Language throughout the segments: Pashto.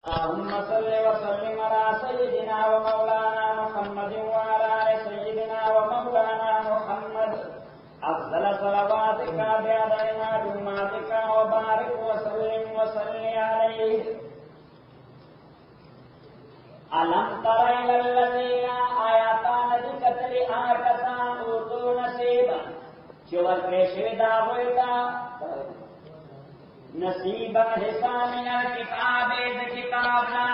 اللهم صل وسلم على سيدنا ومولانا محمد وعلى آل سيدنا ومولانا محمد أفضل صلواتك بعدد معلوماتك وبارك وسلم عليه. ألم تر إلى الذين آياتان ذكر آكسان أوتوا نصيبا چور پیشے داویتا نصیبا حصہ من الکتاب کتابنا.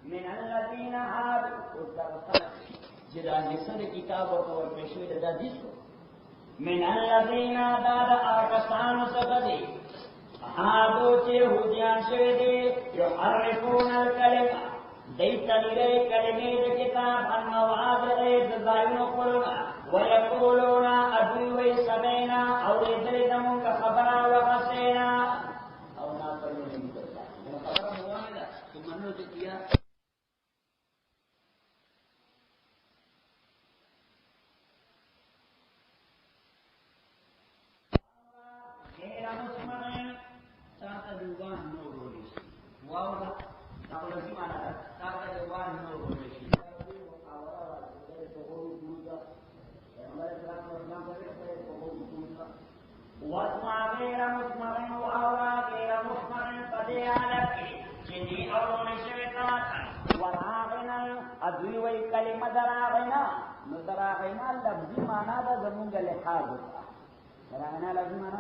من الذين هادوا جدا حصہ کتاب اور پیشوی دا جس من الذين داد آکستان سبدی هادو چه هودیان شویدی یحرفون الکلمہ دیتا لیرے کلمی دا کتاب المواضع دزائن قلنا ویقولون ادوی سمینا او ادردمون کا خبرا وغسینا او ناپرلو نہیں کرتا خبرا موانا تو منو جو کیا واسمع غير مسمع وأورا غير مسمع فديانك جني أورون شويتاتا وراغنا أدوي وكلمة دراغنا ندراغنا لفظي معنى دا زمونغ لحاظك دراغنا لفظي معنى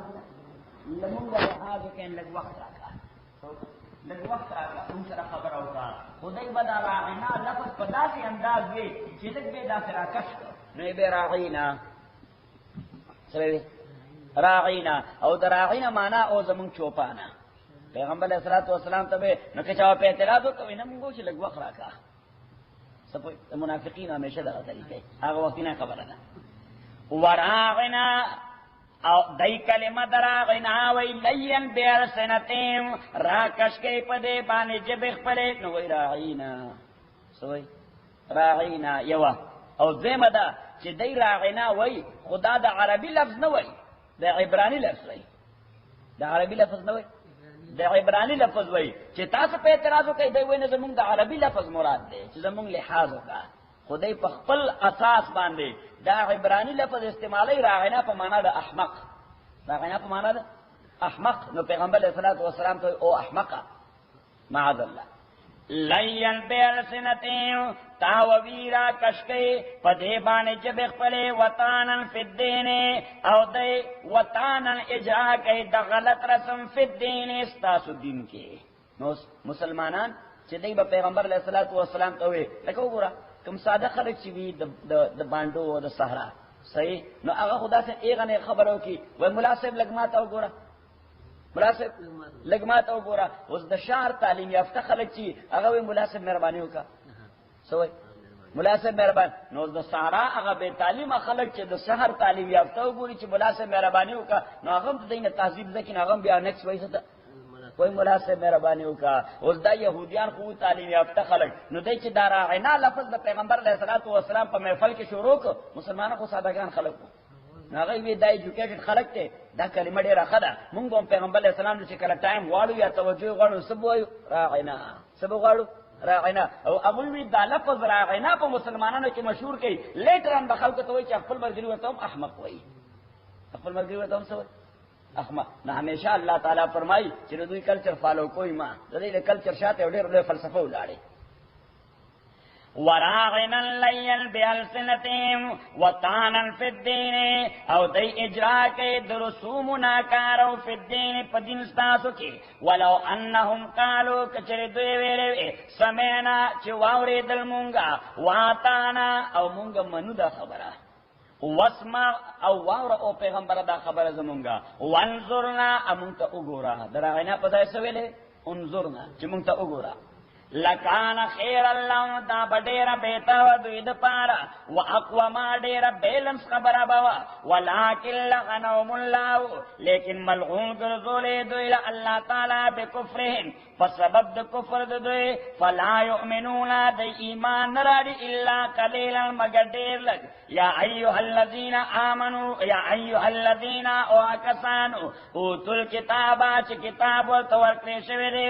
زمونغ لحاظك إن لك وقت راكا لگ وقت راکا تم سره خبر اوکا خدای بدا راغینا لفظ پداسی انداز وی چلک بے دا سرا کشک نوی بے راغینا سوی راغینا او در راغینا مانا او زمان چوپانا پیغمبر علیہ السلام تبے نکچاو پہ اعتراض ہوتا وی نمونگو چی لگ وقت راکا سپوی منافقین ہمیشہ در طریقے آگا وقتی نا خبر انا وراغینا او دای کلمه دراغینا وی لین بیر سنتیم راکش کئی پدے بانے جبخ پدے نوی راغینا سوی راغینا یوا او زیم دا چی دی راغینا وی خدا دا عربی لفظ نوی دا عبرانی لفظ وی دا عربی لفظ نوی دا عبرانی لفظ وی چی تاسو پہ اعتراضو کئی دی وی نزمونگ دا عربی لفظ مراد دے چی زمونگ لحاظو کا خدای په خپل اساس باندې دا عبرانی لفظ استعمالی راغینا په معنا د احمق راغینا په معنا د احمق نو پیغمبر علیہ الصلوۃ والسلام ته او احمقا معاذ الله لین بیر سنتیم تاویرا کشکی پدے بانے جب اخپلے وطانن فی الدین او دے وطانن اجرا کئی دا غلط رسم فی الدین استاسو دین کے نو مسلمانان چی دی با پیغمبر علیہ الصلوۃ والسلام ته وی لکو گورا کم ساده خلق چی وی د باندو او د صحرا صحیح نو هغه خدا سے ایغه خبرو کی و مناسب لګمات او ګورا مناسب لګمات او ګورا اوس د شهر تعلیم یافته خلق چی هغه وی مناسب مهرباني وکا سوې مناسب مهربان نو د صحرا هغه به تعلیم خلق چی د شهر تعلیم یافته او ګوري چی مناسب مهرباني وکا نو هغه د دینه تهذیب ځکه هغه بیا نکس وایسته کوئی مناسب مہربانی کا اس دا یہودیان خو تعلیم یافتہ خلق نو دای چې دا راغینا لفظ د پیغمبر علیہ الصلوۃ والسلام په محفل کې شروع کو مسلمانانو خو سادهګان خلق کو هغه وی دای ایجوکیټډ خلق ته دا کلمه ډیره ښه ده مونږ هم پیغمبر علیہ السلام چې کله ټایم غواړو یا توجه غواړو سبو راغینا سبو غواړو راغینا او ابو وی دا لفظ راغینا په مسلمانانو کې مشهور کړي لیټران به خلکو ته وایي چې خپل مرګري ورته احمق وایي خپل مرګري ورته څه وایي احمد نہ ہمیشہ اللہ تعالیٰ فرمائی چلو دوی کلچر فالو کوئی ماں دوی کلچر شاتے ډېر لوی فلسفه ولاړې وراغنا لین بالسنتهم وطانا فی الدین او دی اجرا کے درسوم ناکارو فی الدین پا دین ستاسو کی ولو انہم قالو کچر دوی ویلے سمینا چی واوری دل مونگا واتانا او مونگا منو دا خبرہ واسمع او واورا او پیغمبر دا خبر زمونگا وانظرنا امونتا اگورا دراغینا پتہ سویلے انظرنا چی مونتا اگورا لکان خیر اللہ دا بڑیرا بیتا و دوید پارا و اقواما ڈیرا بیلنس خبر بوا ولیکن لغنوم اللہ لیکن ملغون گرزولے دویل اللہ تعالی بکفرہم فسبب دا کفر دوی فلا یؤمنون دا ایمان نراری اللہ قلیلا مگر دیر لگ یا ایوہ الذین آمنوا یا ایوہ الذین اوکسانو اوتو الکتابا چی کتاب والتورکنے شویرے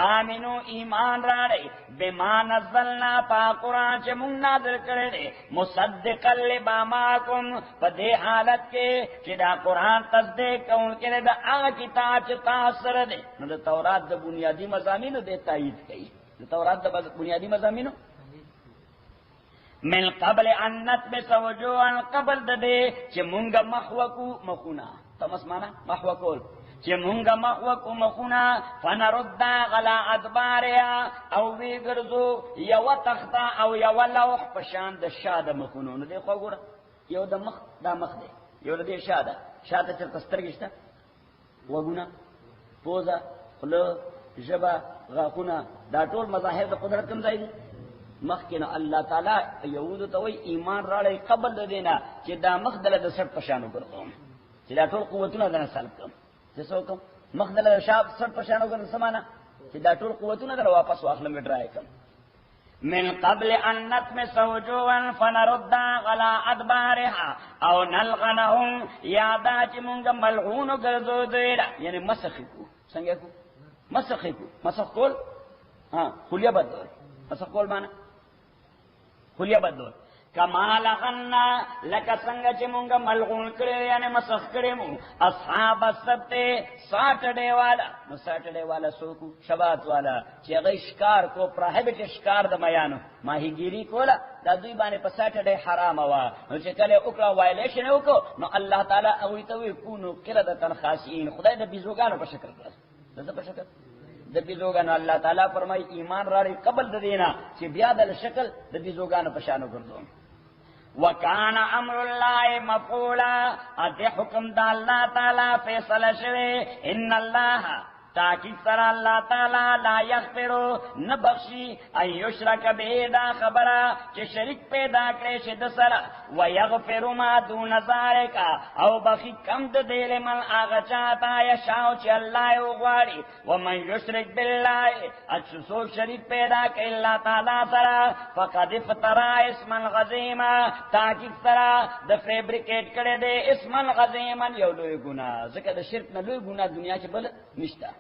آمنو ایمان راری بما نزلنا پا قرآن چے منگ نازل کرے مصدقا لما معکم پا دے حالت کے چے دا قرآن تصدیق کون کرے دا آغا کتاب چے تاثر دے نو دا تورات دا بنیادی مضامینو دے تائید کئی دا تورات دا بنیادی مضامینو من قبل انت بسوجوان قبل دا دے چے منگا محوکو مخونا تمس مانا محوکول چی مونگا مخوکو مخونا فنردا غلا ادباریا او وی گرزو یو تختا او یو لوح پشان د شاد مخونو نو دی خو ګور یو د مخ دا مخ دی یو د شاده شاده چر تسترګشتا وګونا پوزا خلو جبا غاخونا دا ټول مظاهر د قدرت کم ځای دي مخکنا الله تعالی یهود ته وی ایمان راړی قبل د دینا چې دا مخ دله د سر پشانو ګرځوم چې دا ټول قوتونه د نسل کم جسو کم مخدل شاب سر پشانو کن سمانا چی دا ټول قوتونه در واپس واخلم ڈرائی کم من قبل ان نطمس وجوها فنرد غلا ادبارها او نلغنهم یادا چی منگا ملعونو گرزو دیرا یعنی مسخی کو سنگے کو مسخی کو مسخ کول خلیہ بدول مسخ کول مانا خلیہ بدول کما لغنا لکا سنگا چی مونگا ملغون کرے یعنی مسخ کرے مونگ اصحاب السبتے ساٹرڈے والا نو ساٹرڈے والا سوکو شبات والا چی اگئی شکار کو پراہیبٹ شکار دا میانو ماہی گیری کولا دا دوی بانے پا ساٹرڈے حرام ہوا نو چی کلے اکرا وائلیشن اوکو نو اللہ تعالی اوی توی کونو کردتن خاسئین خدای دا بیزوگانو پا شکر کرس دا پا شکر دا بیزوگانو اللہ تعالی فرمائی ایمان راری قبل دا دینا چی بیاد الشکل دا بیزوگانو پشانو کردون وکان امر اللہ مفعولا ادے حکم دا اللہ تعالی فیصلہ شوے ان اللہ تاکید سر اللہ تعالی لا یغفرو نبخشی ان یشرک بے دا خبرہ چی شرک پیدا کرے شد سر ویغفر ما دون ذالکا او بخی کم دیل من آغا چاہتا یشاو چی اللہ اغواری ومن یشرک باللہ اچھو سوک شرک پیدا کر اللہ تعالی سر فقد افترا اسم الغزیما تاکید سر دا فیبریکیٹ کرے دے اسم الغزیما یو لوی گناہ ذکر دا شرک نا لوی گناہ دنیا چی بل نشتا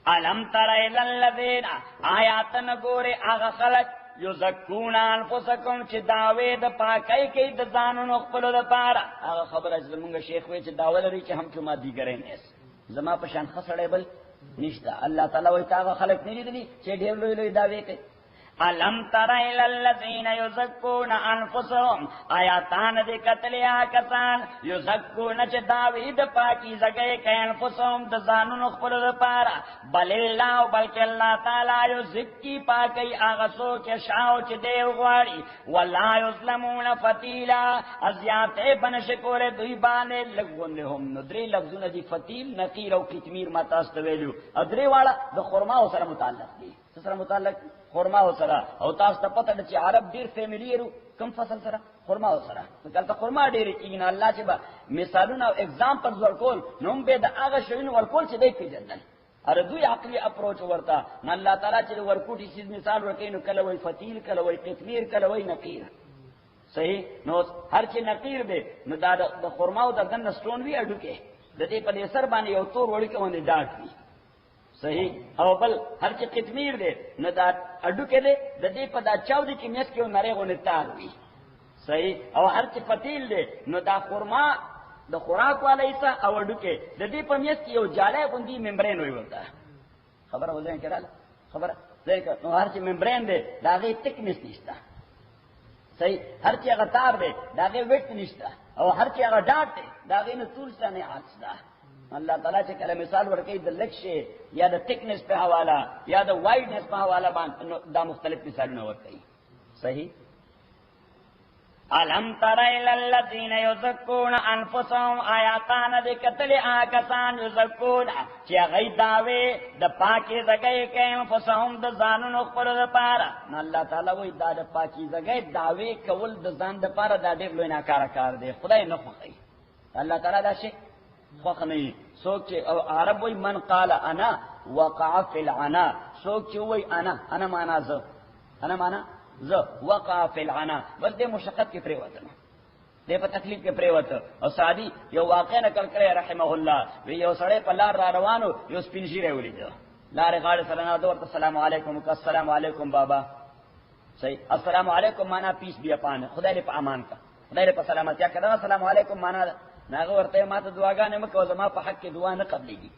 علم تر الی الذین آیاتن گورے آغا خلق یزکون انفسکم چی دعوی دا پاکی کی دا زانون اخپلو دا پارا آغا خبر اجل منگا شیخ وی چی دعوی لری چی ہم چما دیگرین ایس زما پشان خسرے بل نشتا اللہ تعالی وی تا آغا خلق نہیں دی چی ڈھیر لوی لوی دعوی کی علم تر الی الذین یزکون انفسهم آیاتان دی قتلیا کسان یزکون چی دعوی دا پاکی زگئی که انفسهم دا زانون اخپلو دا پارا بل اللہ بلکہ اللہ تعالی یزکی پاکی آغسو کے شاو چی دیو غواری ولا یظلمون فتیلا ازیاتے بنشکور دوی بانے لگون لهم ندری لفظون دی فتیل نقیر و کتمیر ما تاستویلو ادری والا دا خورماو سر متعلق دی سر متعلق خورماو سر او تاستا پتہ چی عرب دیر فیملیرو کم فصل سر خورماو سر کلتا خورما دیری چیگن اللہ چی با مثالون او اگزامپل ورکول نوم بے دا آغا شوین ورکول چی دیکھ پی جندن ار دوی عقلی اپروچ ورتا نا اللہ تعالی چی ورکوٹی چیز مثال ورکینو کلوی فتیل کلوی قطمیر کلوی نقیر صحیح نو ہر چی نقیر دے نو دا خورماو دا دن سٹون وی اڈو کے دا دی پا دیسر بانی یو تور وڑی کے وانی ڈاٹ وی صحیح او بل ہر چی قطمیر دے نو دا اڈو کے دے دا دی پا دا چاو دی کی میس کے و نرے غنی تار وی صحیح او ہر چی فتیل دے نو دا خورما دا خوراک والا ایسا او اڈو کے دا دی پا میس کی یو جالے گندی ممبرین ہوئی ہوتا خبر ہو جائیں کرا خبر ځکه نو هر چې ممبرین دی دا غي تکنس نشته صحیح هر چې هغه تار دی دا غي ویټ نشته او هر چې هغه ډاټ دی دا غي نه طول څنګه عکس ده الله تعالی چې کله مثال ورکړي د لکشه یا د تکنس په حواله یا د وایډنس په حواله باندې دا مختلف مثالونه ورکړي صحیح الم تر الى الذين يزكون انفسهم آیاتان د کتل آکسان یزکون چې غي داوي د پاکي زګي کې انفسهم د ځانونو خپل لپاره نو الله تعالی وایي دا د پاکي زګي داوي کول د ځان لپاره دا ډېر لوی ناکاره کار دی خدای نه خوښي الله تعالی دا شي خوښ نه سوچ او عرب وایي من قال انا وقع في العنا سوچ وایي انا معنا زه انا معنا وقع فی العنا بس دې مشقت کې پریوته دې په تکلیف کې پریوته او سعدی یو واقع نقل کړی رحمه الله وی یو سړی په لار را روانو یو سپین ږیری ولید لارې غاړه سره نه ورته السلام علیکم السلام علیکم بابا صحیح السلام علیکم معنا پیس بیا پان خدای دې په امان کا خدای دې په سلامتیا کړه السلام علیکم معنا ناغه ورته ماته دعاګانې مکو زما په حق کې دعا نه قبلېږي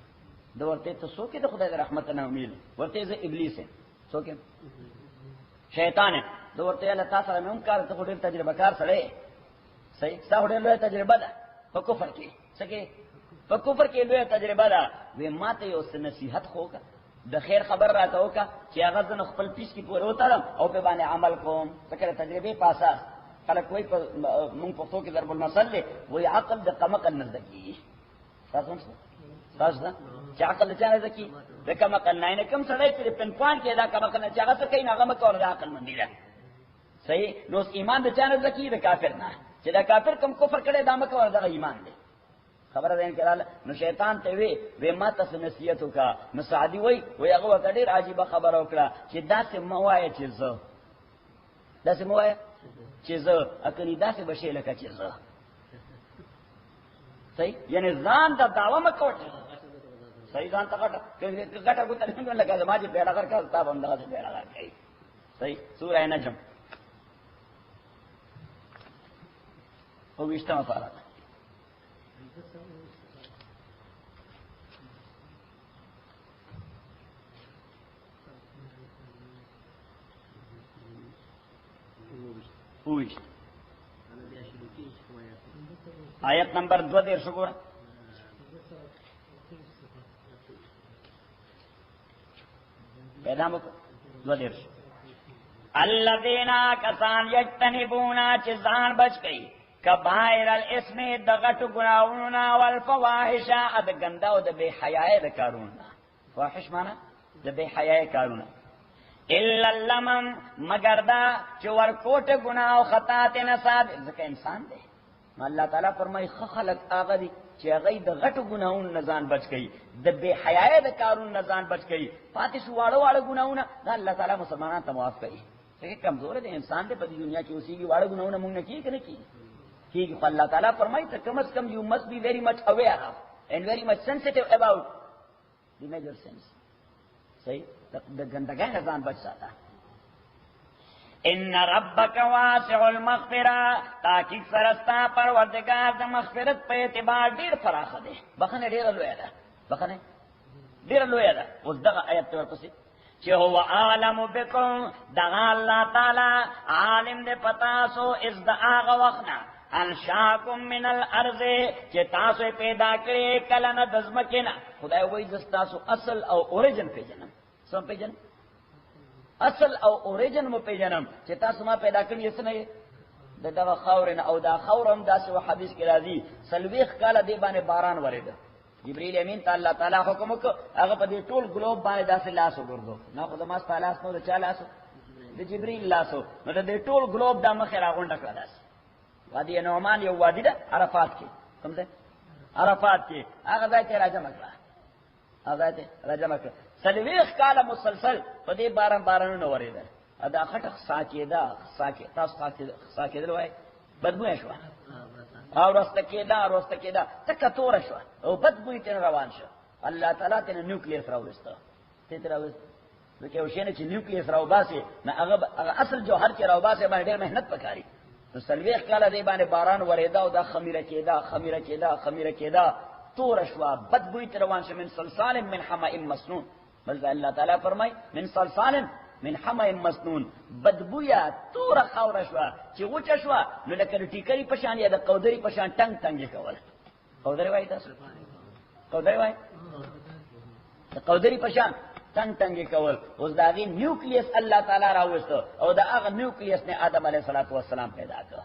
دا ورته ته څوک دې خدای دې رحمت نه امید ورته زه ابلیس څوک شیطان ہے دو ورته الله تعالی سره موږ کار ته ډېر تجربه کار سره صحیح ستا ډېر لوی تجربه ده په کفر کې سکه په کفر کې لوی تجربه ده وې ماته یو نصیحت خوګه د خیر خبر راته وکا چې هغه زن خپل پیس کې پوره وترم او په باندې عمل کوم فکر تجربه پاسه کله کوئی موږ په تو کې ضرب المثل وې عقل د قمقل نزدکی تاسو څه چې عقل چا نزدکی د قمقل نه کم سړی چې پن پوان کې دا قمقل نه چاغه څه کوي هغه مکو د عقل مندي ده صحیح نو ایمان د چا نزدکی د کافر نه چې دا کافر کم کفر کړي دا مکو د ایمان دی خبره ده کړه نو شیطان ته وی ما تاسو نصیحت وکا نو سعدی وی هغه وته ډیر عجیب خبره وکړه چې داسې موایه چې زه داسې موایه چې زه اکني داسې بشي لکه چې زه صحیح یعنی ځان دا دعوه مکو صحیح ځان ته غټه ګټه نه لګا زما چې پیدا کړ کا تاسو هم دا پیدا کړئ صحیح سورہ نجم او وشتمه پارا آیت نمبر 2 دیر شکر پیدا مکو 2 دیر شکر الذین کسان یجتنبون چې ځان بچ کړي کبائر الاسم د غټو ګناہونا والفواحش د ګنده او د بے حیاي د کارونه فواحش معنا د بے حیاي کارونه الا اللمم مگر دا چې ورکوټه ګناه او خطا ته نه صاحب ځکه انسان دی الله تعالی فرمایي خلق هغه دي چې هغه د غټو ګناہوں نه ځان بچ کړي د بے حیاي د کارونه نه ځان بچ کړي پاتې شو واړو ګناہوں دا الله تعالی مسلمانانو ته معاف کړي څنګه کمزور دي انسان دې په دنیا کې اوسېږي واړو ګناہوں مونږ نه کیږي کنه کیږي کہ اللہ تعالیٰ فرمائی تو کم از کم یو مسٹ بی ویری مچ اویئر آف اینڈ ویری مچ سینسٹیو اباؤٹ دی میجر سینس صحیح گندگاہ نظام بچ جاتا ان ربک واسع المغفرہ تاکہ سرستا پروردگار د مغفرت په اعتبار ډیر فراخ ده بخنه ډیر لوی ده بخنه ډیر لوی ده اوس دغه آیت ورپسې چې هو عالم بكم دغه الله تعالی عالم دې پتا سو از د هغه وخت انشاکم من الارض چې تاسو پیدا کړی کله نه د ځمکې خدای وایي ز تاسو اصل او اوریجن پیژنم سم پیژن اصل او اوریجن مو پیژنم چې تاسو ما پیدا کړی یې څنګه دغه خاورن او دا خاورم داسې و حدیث کې راځي سلويخ کاله دی باندې باران ورېده جبريل امین تعالی تعالی حکم وکړ هغه په دې ټول ګلوب باندې داسې لاس وګرځو نو خدای ما تعالی اسنو د چا لاس د جبريل لاسو نو د ټول ګلوب د مخه راغونډه کړه داس وادي نعمان یو وادي ده عرفات کې کوم ځای عرفات کې هغه ځای ته راځم کړه هغه ته راځم کړه سلويخ کاله مسلسل په دې باران نو ورېده ادا خټه ساکیدا ساکه تاسو ساکیدل وای بدبو شو او راسته کېدا تک تور شو او بدبو ته روان شو الله تعالی ته نیوکلیس راوسته ته راوسته لکه وشینه چې نیوکلیس راو باسي نه هغه اصل جوهر کې راو باسي باندې ډېر مهنت وکړي نو سلويخ کاله دې باندې باران ورېدا او دا خمیره کېدا تور شو بدبو ته روان شو من صلصال من حماء مسنون بلکہ اللہ تعالیٰ فرمائی من صلصال من حمأ مسنون، بدبویا تور خاور شوا چې وچه شوا نو لکه د ټیکري په شان یا د قودري په شان ټنګ ټنګ یې کول. قودري وایي تاسو؟ قودري وایي؟ د قودري په شان ټنګ ټنګ یې کول. اوس د هغې نیوکلیس الله تعالیٰ راوسته او د هغه نیوکلیس نه آدم علیه السلام پیدا کړ.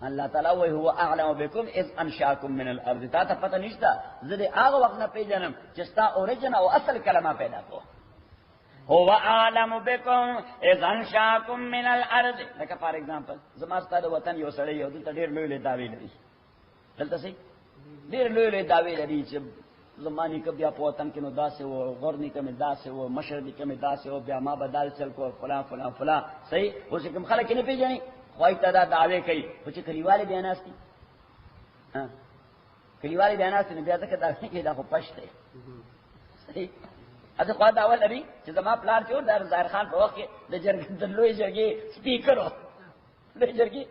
اللہ تعالیٰ وہی هو اعلم بكم اذ انشاکم من الارض. تا ته پتہ نشتا زه د هغه وخت نه پیژنم چې ستا اوریجن او اصل کلمه پیدا کو. هو اعلم بكم اذ انشاکم من الارض. لکه فار ایگزامپل زما ستا د وطن یو سړی یو دلته ډېر لوی لوی دعوې لري، دلته صحیح ډېر لوی لوی دعوې لري چې زما نیکه بیا په وطن کې نو داسې و، غور نیکه مې داسې و، مشر نیکه مې داسې و، بیا ما به داسې چل کو فلان فلان فلان. صحیح. اوس چې کوم خلک یې نه پیژني خواهی تا دا دعوے کئی خو چې کلیوالی بیاناستی کلیوالی بیاناستی نو بیا ځکه دعوے کئی دا خو پش دی. صحیح. اته خوا دعوه لري چې زما پلار چې د ظاهر خان په وخت کې د لوی جرګې سپیکر و، لوی جرګې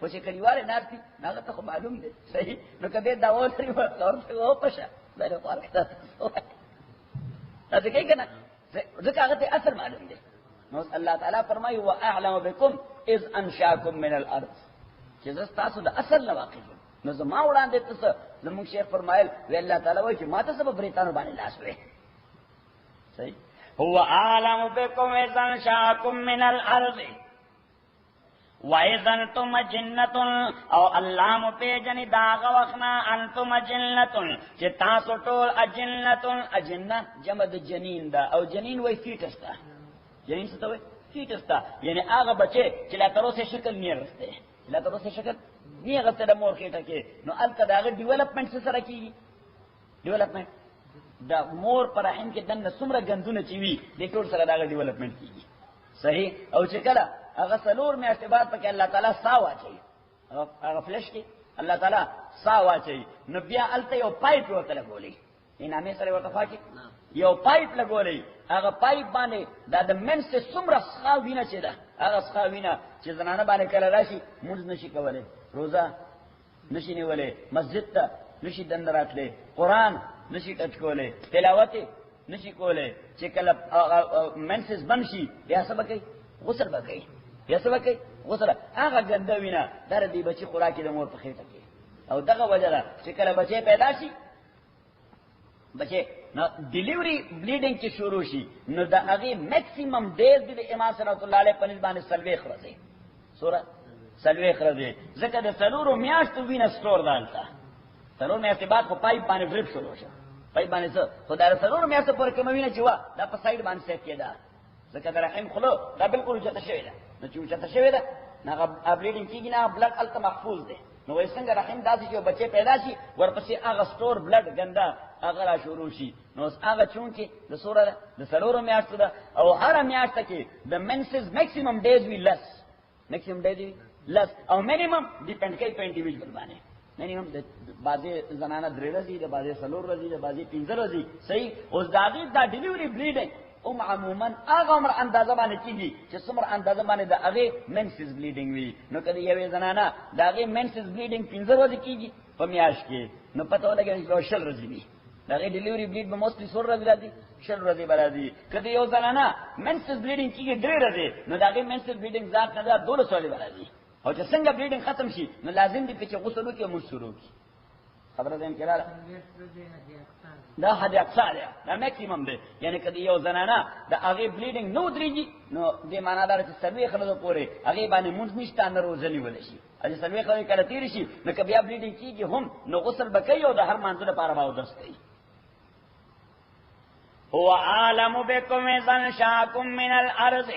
خو چې کلیوالی ناستی هغه ته خو معلوم دی. صحیح. نو که دې دعوه لري ورته وپشه دا د خوار کته تاسو کوي که نه ځکه هغه ته اصل معلوم دی. نو اللہ تعالیٰ فرمائی هو اعلم بكم اذ انشاکم من الارض، چې زه ستاسو د اصل نه واقف یم. نو زما وړاندې ته څه زموږ شیخ فرمایل وی الله تعالیٰ وایي چې ما ته څه په بریتانو باندې لاس وی. صحیح. هو اعلم بكم اذ انشاکم من الارض وَإِذَا أَنْتُمْ جِنَّةٌ او اللہ مو پیجنی داغ وخنا انتم جنتن چې تاسو ټول اجنتن. اجنه جمع د جنین دا او جنین وای فیټس دا. جنین څه ته وای؟ فیټس دا. یعنی هغه بچی چې لا تر اوسه شکل نه رسته، لا تر اوسه شکل نه رسته د مور خېټه کې، نو الته داغه ډیولپمنٹ سره کیږي. ډیولپمنٹ دا مور پر رحم کې دنه څومره غندونه چي وي د ټول سره داغه ډیولپمنٹ کیږي. صحیح. او چې کله هغه څلور میاشتې بعد پکې الله تعالیٰ سا واچوي، هغه فلش کې الله تعالیٰ سا واچوي، نو بیا الته یو پایپ ورته لګولی، انامې سره ورته پاکي یو پایپ لګولی. هغه پایپ باندې دا د منس څومره څښا وینه چې ده هغه څښا وینه چې زنانه باندې کله راشي مونځ نشي کولی، روزه نشي نیولی، مسجد ته نشي دننه راتلی، قرآن نشي ټچ کولی، تلاوت نشي کولی. چې کله منسز بند شي بیا څه به کوي؟ غسل به کوي. بیا څه به کوي؟ غسل. هغه ګنده وینه دا د دې بچي خوراک د مور په خېټه کې. او دغه وجه ده چې کله بچی پیدا شي بچی نو ډیلیوري بلیډنګ کې شروع شي نو د هغې میکسیمم ډیز د امام صلوات الله علیه په نسبت باندې 40 ورځې. څومره؟ 40 ورځې. ځکه د 4 میاشتو وینه سټور ده هلته. 4 میاشتې بعد خو پایپ باندې ډریپ شروع شه. پایپ باندې څه خو دا 4 میاشتو پورې کومه وینه چې وه دا په سایډ باندې سیټ کېده، ځکه د رحم خوله دا بالکل اوچته شوې ده. نو چې اوچته شوې ده نو هغه بلیډنګ کېږي نه، بلډ هلته محفوظ دی. نو وایي څنګه رحم داسې چې بچی پیدا شي ورپسې هغه سټور بلډ ګنده هغه را شروع شي. نو اوس هغه چونکې د څومره ده؟ د 4 میاشتو ده. او هره میاشته کې د منسز میکسیمم ډیز وي لس، میکسیمم ډیز وي لس، او مینیمم ډیپینډ کوي په انډیویجوال باندې. مینیمم د بعضې زنانه 3 ورځې، د بعضې 4 ورځې، د بعضې 15 ورځې. صحیح. اوس د هغې دا ډیلیوري بلیډنګ عموما هغه عمر اندازه باندې کېږي چې څومره اندازه باندې د هغې منسز بلیډنګ وي. نو که د یوې زنانه د هغې منسز بلیډنګ 15 ورځې کېږي په میاشت کې، نو پته ولګوي چې 20 ورځې وي. د هغې ډیلیوري بلیډ به موستلی 4 ورځې راځي، 20 ورځې به راځي. که د یو زنانه منسز بلیډنګ کېږي 3 ورځې، نو د هغې منسز بلیډنګ ذات نه دا 12 ورځې به راځي. او چې څنګه بلیډنګ ختم شي نو لازم دی چې غسل وکړي او مونځ شروع کړي. خبره ذهن کې راغله؟ دا حد اقصا دی، دا میکسیمم دی. یعنی که د یو زنانه د هغې بلیډنګ نه ودرېږي نو دې معنا دا ده چې 40 ورځو پورې هغې باندې مونځ نشته، نه روژه نیولی شي. او چې 40 ورځې کله تېرې شي نو که بیا بلیډنګ کېږي هم نو غسل به کوي او د هر مانځه لپاره به اودس کوي. هو اعلم بكم اذ انشاکم من الارض.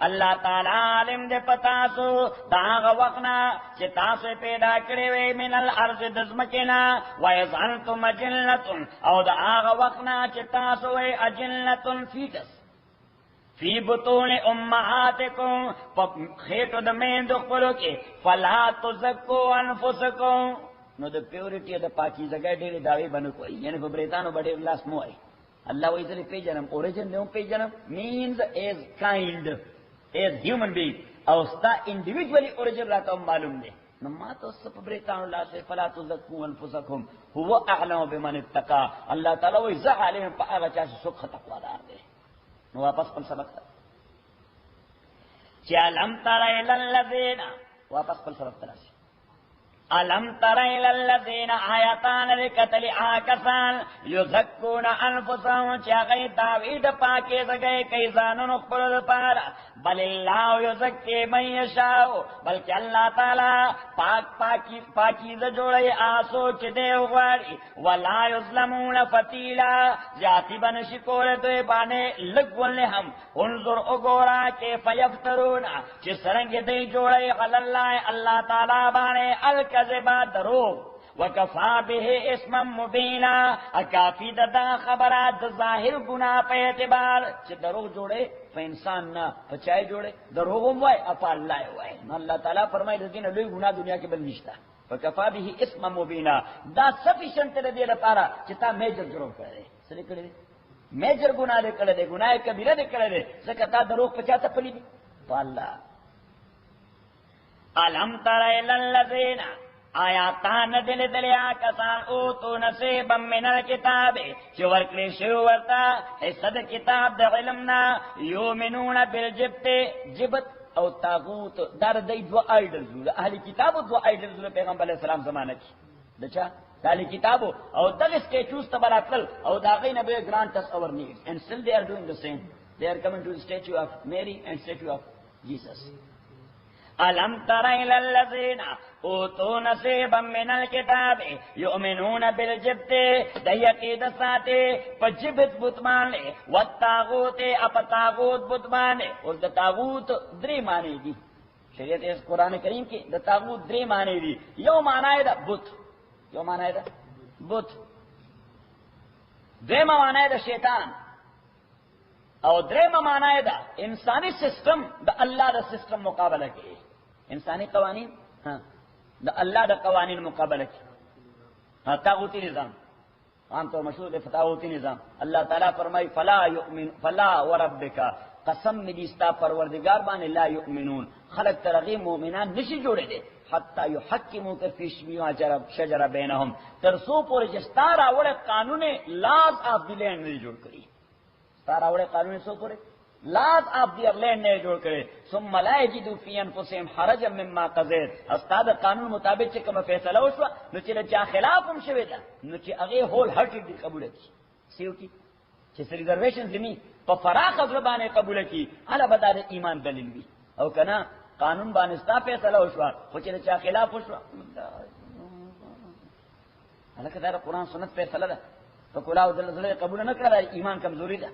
اللہ تعالی عالم دے پتاسو دا آغا وقنا چی تاسو پیدا کرے وے من الارض دزمکنا ویز انتم اجنلتن او دا آغا وقنا چی تاسو وے اجنلتن فیٹس فی بطون امہاتکم خیٹو دا مین دخپلو کے فلا تزکو انفسکم. نو دا پیوریٹی دا پاکیزگی دیر دعوی بنو کوئی یعنی فبریتانو بڑے اللہ سمو آئی. اللہ وی ذلی پی جنم اوریجن نیو پی جنم means as kind as human being. او ستا انڈیویجولی اوریجن راتا ہم معلوم دے نما تو سب بریتان اللہ سے فلا تزکو انفسکم هو اعلم بمن اتقا. اللہ تعالیٰ وی زہ علیہم پا آغا چاہے سکھ تقوی دار دے. نو واپس پل سبق تا چی علم تر الالذین، واپس پل سبق تراسی علم تر الالذین آیتان لکتل آکسان یزکون انفسهم چی اغی تاوید پاکی زگئی کئی زانون اقبل پارا بل اللہ یزکی من یشاو بلکہ اللہ تعالی پاکیز جوڑی آسو چی دے اغواری ولا یظلمون فتیلا جاتی بن شکور دوی بانے لگول ہم انظر اگورا کے فیفترون چی سرنگ دی جوڑی غلاللہ اللہ تعالی بانے الکذبا دروغ وکفا به اسما مبینا اکافی دا خبرات ظاہر گناہ پہ اعتبار چی دروغ جوڑے پہ انسان نہ پچائے جوڑے دروغم وائے اپا اللہ وائے. اللہ تعالیٰ فرمائے دین لوی گناہ دنیا کے بل نشتا وکفا به اسما مبینا دا سفیشنٹ دے پارا چتا میجر جرم کرے سلے کرے دے میجر گناہ دے کرے دے گناہ کبیرہ دے کرے دے سکتا دروغ پچاتا پلی دی پا اللہ. علم تر الالذین آیاتان دل دلیا کسان اوتو نصیبا من الکتاب چی ورکلی شو ورطا حصد کتاب دا علمنا یومنون بالجبت جبت او تاغوت دار دی دو آئیڈلزو دا اہلی کتابو دو آئیڈلزو پیغمبر علیہ السلام زمانہ کی دچا اہلی کتابو او دغ سٹیچوز تبراتل او داغی نبی گرانٹ us our needs and still they are doing the same. They are coming to the statue of Mary and statue of Jesus. ألم تر إلى الذين أوتوا نصيبا من الكتاب يؤمنون بالجبت ديقيد ساتي فجبت بتمان والطاغوت أبطاغوت بتمان اور دا طاغوت دری معنی دی شریعت اس قرآن کریم کی دا طاغوت دری معنی دی. یو معنی دا بت یو معنی دا بت دری معنی دا شیطان اور دریم معنی دا انسانی سسٹم دا اللہ دا سسٹم مقابلہ کی انسانی قوانین دا اللہ دا قوانین مقابلہ کی طاغوتی نظام عام طور مشہور ہے طاغوتی نظام. اللہ تعالیٰ فرمائی فلا وربکا قسم مجیستا پروردگار بانے لا یؤمنون خلق ترغی مومنان نشی جوڑے دے حتی یحکموک فی شما شجر بینہم ترسو پور جستارا وڑے قانون لاز آف دی لینڈ نہیں جوڑ کری تارا وڑے قانون سو پورے لاز آف دیئر لینڈ نے جوڑ کرے ثم لا یجدو فی انفسہم حرجا مما قضیت استاد قانون مطابق چے کما فیصلہ وشوا نو چے چا خلاف ہم شوی دا نو چے اگے ہول ہارٹڈ قبول کی سیو کی چے ریزرویشن زمین پا فراخ زبانے قبول کی علا بدا ایمان دلیل بھی او کنا قانون بانستا فیصلہ وشوا خو چے چا خلاف وشوا حالکہ دارا قرآن سنت فیصلہ دا تو کلاو دل قبول نہ کرا ایمان کمزوری دا.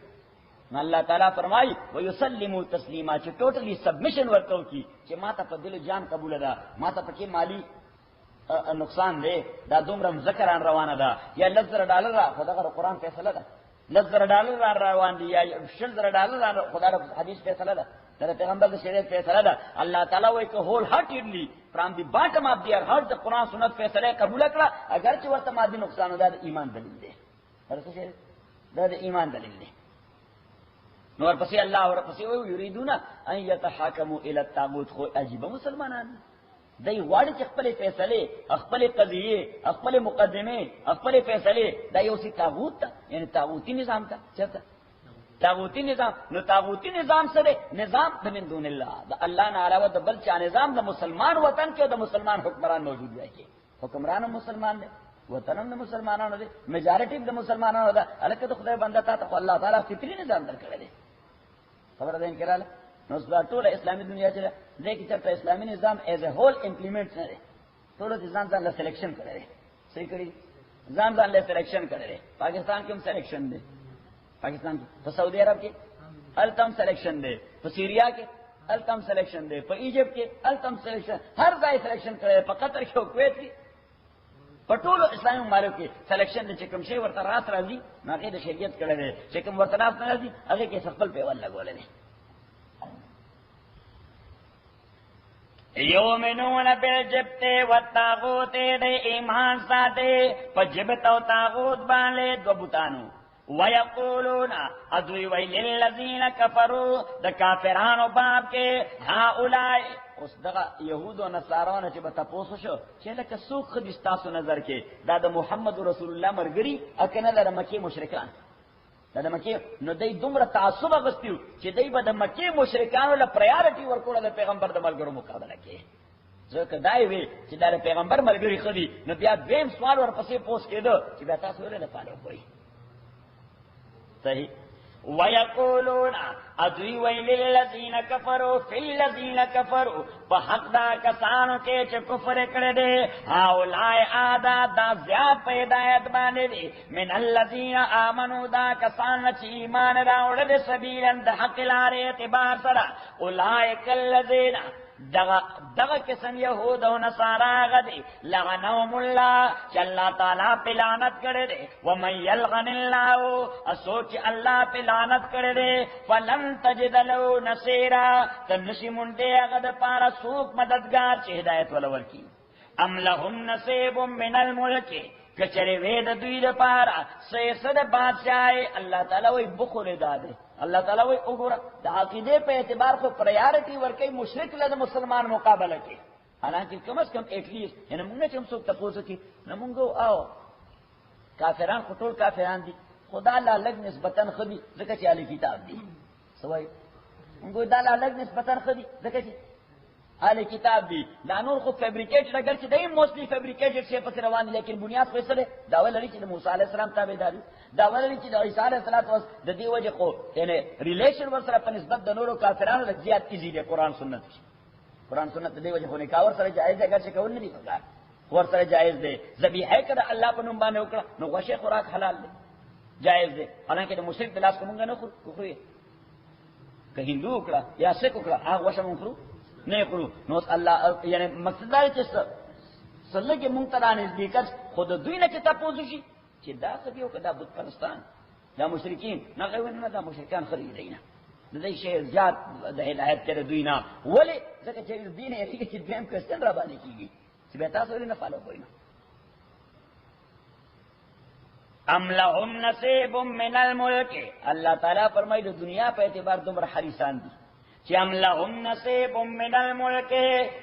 اللہ تعالیٰ فرمائی وَيُسَلِّمُوا تَسْلِيمًا چھ ٹوٹلی سبمیشن ورکو کی چھ ماتا پا دل جان قبول دا ماتا پا کی مالی نقصان دے دا دومرم ذکران روانہ دا یا لزر ڈالر را خدا کا قرآن فیصلہ دا لزر ڈالر را روان دی یا شلزر ڈالر را خدا کا حدیث فیصلہ دا دا پیغمبر دا شریعت فیصلہ دا. اللہ تعالیٰ وہ ایک ہول ہارٹیڈلی فرام دی باٹم آف دیئر ہارٹ دا قرآن سنت فیصلہ قبول کرا اگرچہ ورطہ مادی نقصان دا ایمان دلیل دے دا ایمان دلیل دے. نور پسی اللہ اور پسی یریدون ان یتحاکموا الی الطاغوت خو عجیب مسلمانان دای واڑی چخپل فیصلے اخپل قضیے اخپل مقدمے اخپل فیصلے دای اسی طاغوت تا یعنی طاغوتی نظام تا چرتا طاغوتی نظام نو طاغوتی نظام سرے نظام من دون اللہ دا اللہ نے علاوہ دا بل چا نظام دا مسلمان وطن کے دا مسلمان حکمران موجود ہے کہ حکمران مسلمان دے وطنم دا مسلمانانو دے میجارٹی دا مسلمانانو دا الکہ تو خدای بندہ تا تو اللہ تعالیٰ فطری نظام در کرے دے خبر دین کرا لے نو اس بار طول اسلامی دنیا چلے دیکھ چلتا اسلامی نظام ایز اے ہول امپلیمنٹ نہ دے طول نظام زان لے سلیکشن کرے دے صحیح کری زان لے سلیکشن کرے دے. پاکستان کی ہم سلیکشن دے پاکستان کی تو سعودی عرب کی التم سلیکشن دے تو سیریا کے التم سلیکشن دے تو ایجپٹ کے التم سلیکشن ہر ځای سلیکشن کرے په قطر کې او کویت کې پټولو اسلامي ممالک کې سلیکشن د چکم شی ورته راس راځي هغه د شریعت کړه دي چې کوم ورته راس نه راځي هغه کې خپل په ول لګولې دي. یومنون بالجبت والطاغوت د ایمان ساته په جبت او طاغوت باندې دو بوتانو وَيَقُولُونَ ادوی وی لِلَّذِينَ كَفَرُوا د کافرانو باب کې هؤلاء اوس دغه یهود او نصارانو چې به تپوسو شو چې لکه څوک ښه دي ستاسو نظر کې دا د محمد رسول الله ملګري او که نه د مکې مشرکان دا د مکې نو دی دومره تعصب اخیستی و چې دی به د مکې مشرکانو له پریارټي ورکوله د پیغمبر د ملګرو مقابله کې ځکه دا یې وی چې دا د پیغمبر ملګري ښه دي نو بیا دویم سوال ورپسې پوس کېده چې بیا تاسو ولې نه فالو کوئ صحیح وَيَقُولُونَ ادوی وی لِلَّذِينَ كَفَرُوا فِي الَّذِينَ كَفَرُوا په حق دا کسانو کې چې کفر کړی دی هؤلاء آدا دا زیات په هدایت باندې دي من الذین آمنوا دا کسان چې ایمان راوړل سبیلا د حق لارې اعتبار سره اولئک الذین دغه قسم یهود او نصارا غدي لعنهم الله چې الله تعالی په لعنت کړي دي ومن یلغن الله اسوچ الله په لعنت کړي دي فلن تجد له نصيرا تنشي مونږه هغه د پاره څوک مددگار چې هدایت ولور کی ام لهم نصیب من الملک کچره وې د دوی د پاره سیسد بادشاہي الله تعالی وي بخل داده الله تعالی وی وګوره د عقیده په اعتبار خو پرایورټي ورکړي مشرک له مسلمان مقابله کې حالانکه کم از کم ایٹ لیسٹ یعنی موږ چې هم څوک تاسو کې نو موږ او کافران خو ټول کافران دي خدا لا لګ نسبتاً خدي ځکه چې اهل کتاب دي سوای موږ دا لا لګ نسبتاً خدي ځکه چې اهل کتاب دي دا نور خو فیبریکیټډ اگر چې دای موستلی فیبریکیټډ شی پس روان دي لیکن بنیاد خو څه ده دا ولري چې موسی علی السلام تابعداري دا ولري چې د عیسی علیه السلام د دې وجه خو یعنی ریلیشن ورسره په نسبت د نورو کافرانو لږ زیات ایزي دی قرآن سنت د دې وجه خو نکاح ورسره جایز دی اگر چې کول نه دي پکار ورسره جایز دی ذبیحه کړه الله په نوم باندې وکړه نو غوښه خوراک حلال دی جایز دی حالانکه د مشرک د لاس کومګ نه خورو که هندو وکړه یا سیک وکړه هغه غوښه مونږ خورو نه کړو نو الله یعنی مقصد دا چې سره کې مونږ ته نزدېکت خود دوی نه چې تاسو شي چې دا څه یو کدا بت پرستان دا مشرکین نه غوښنه نه دا مشرکان خریدینه د دې شی زیات د هدایت تر دوی نه ولې ځکه چې دین یې چې دیم کوستن را باندې کیږي چې به تاسو نه فالو کوئ ام لهم نصیب من الملک الله تعالی فرمایي د دنیا په اعتبار دومره حریصان دي چې ام لهم نصیب من الملک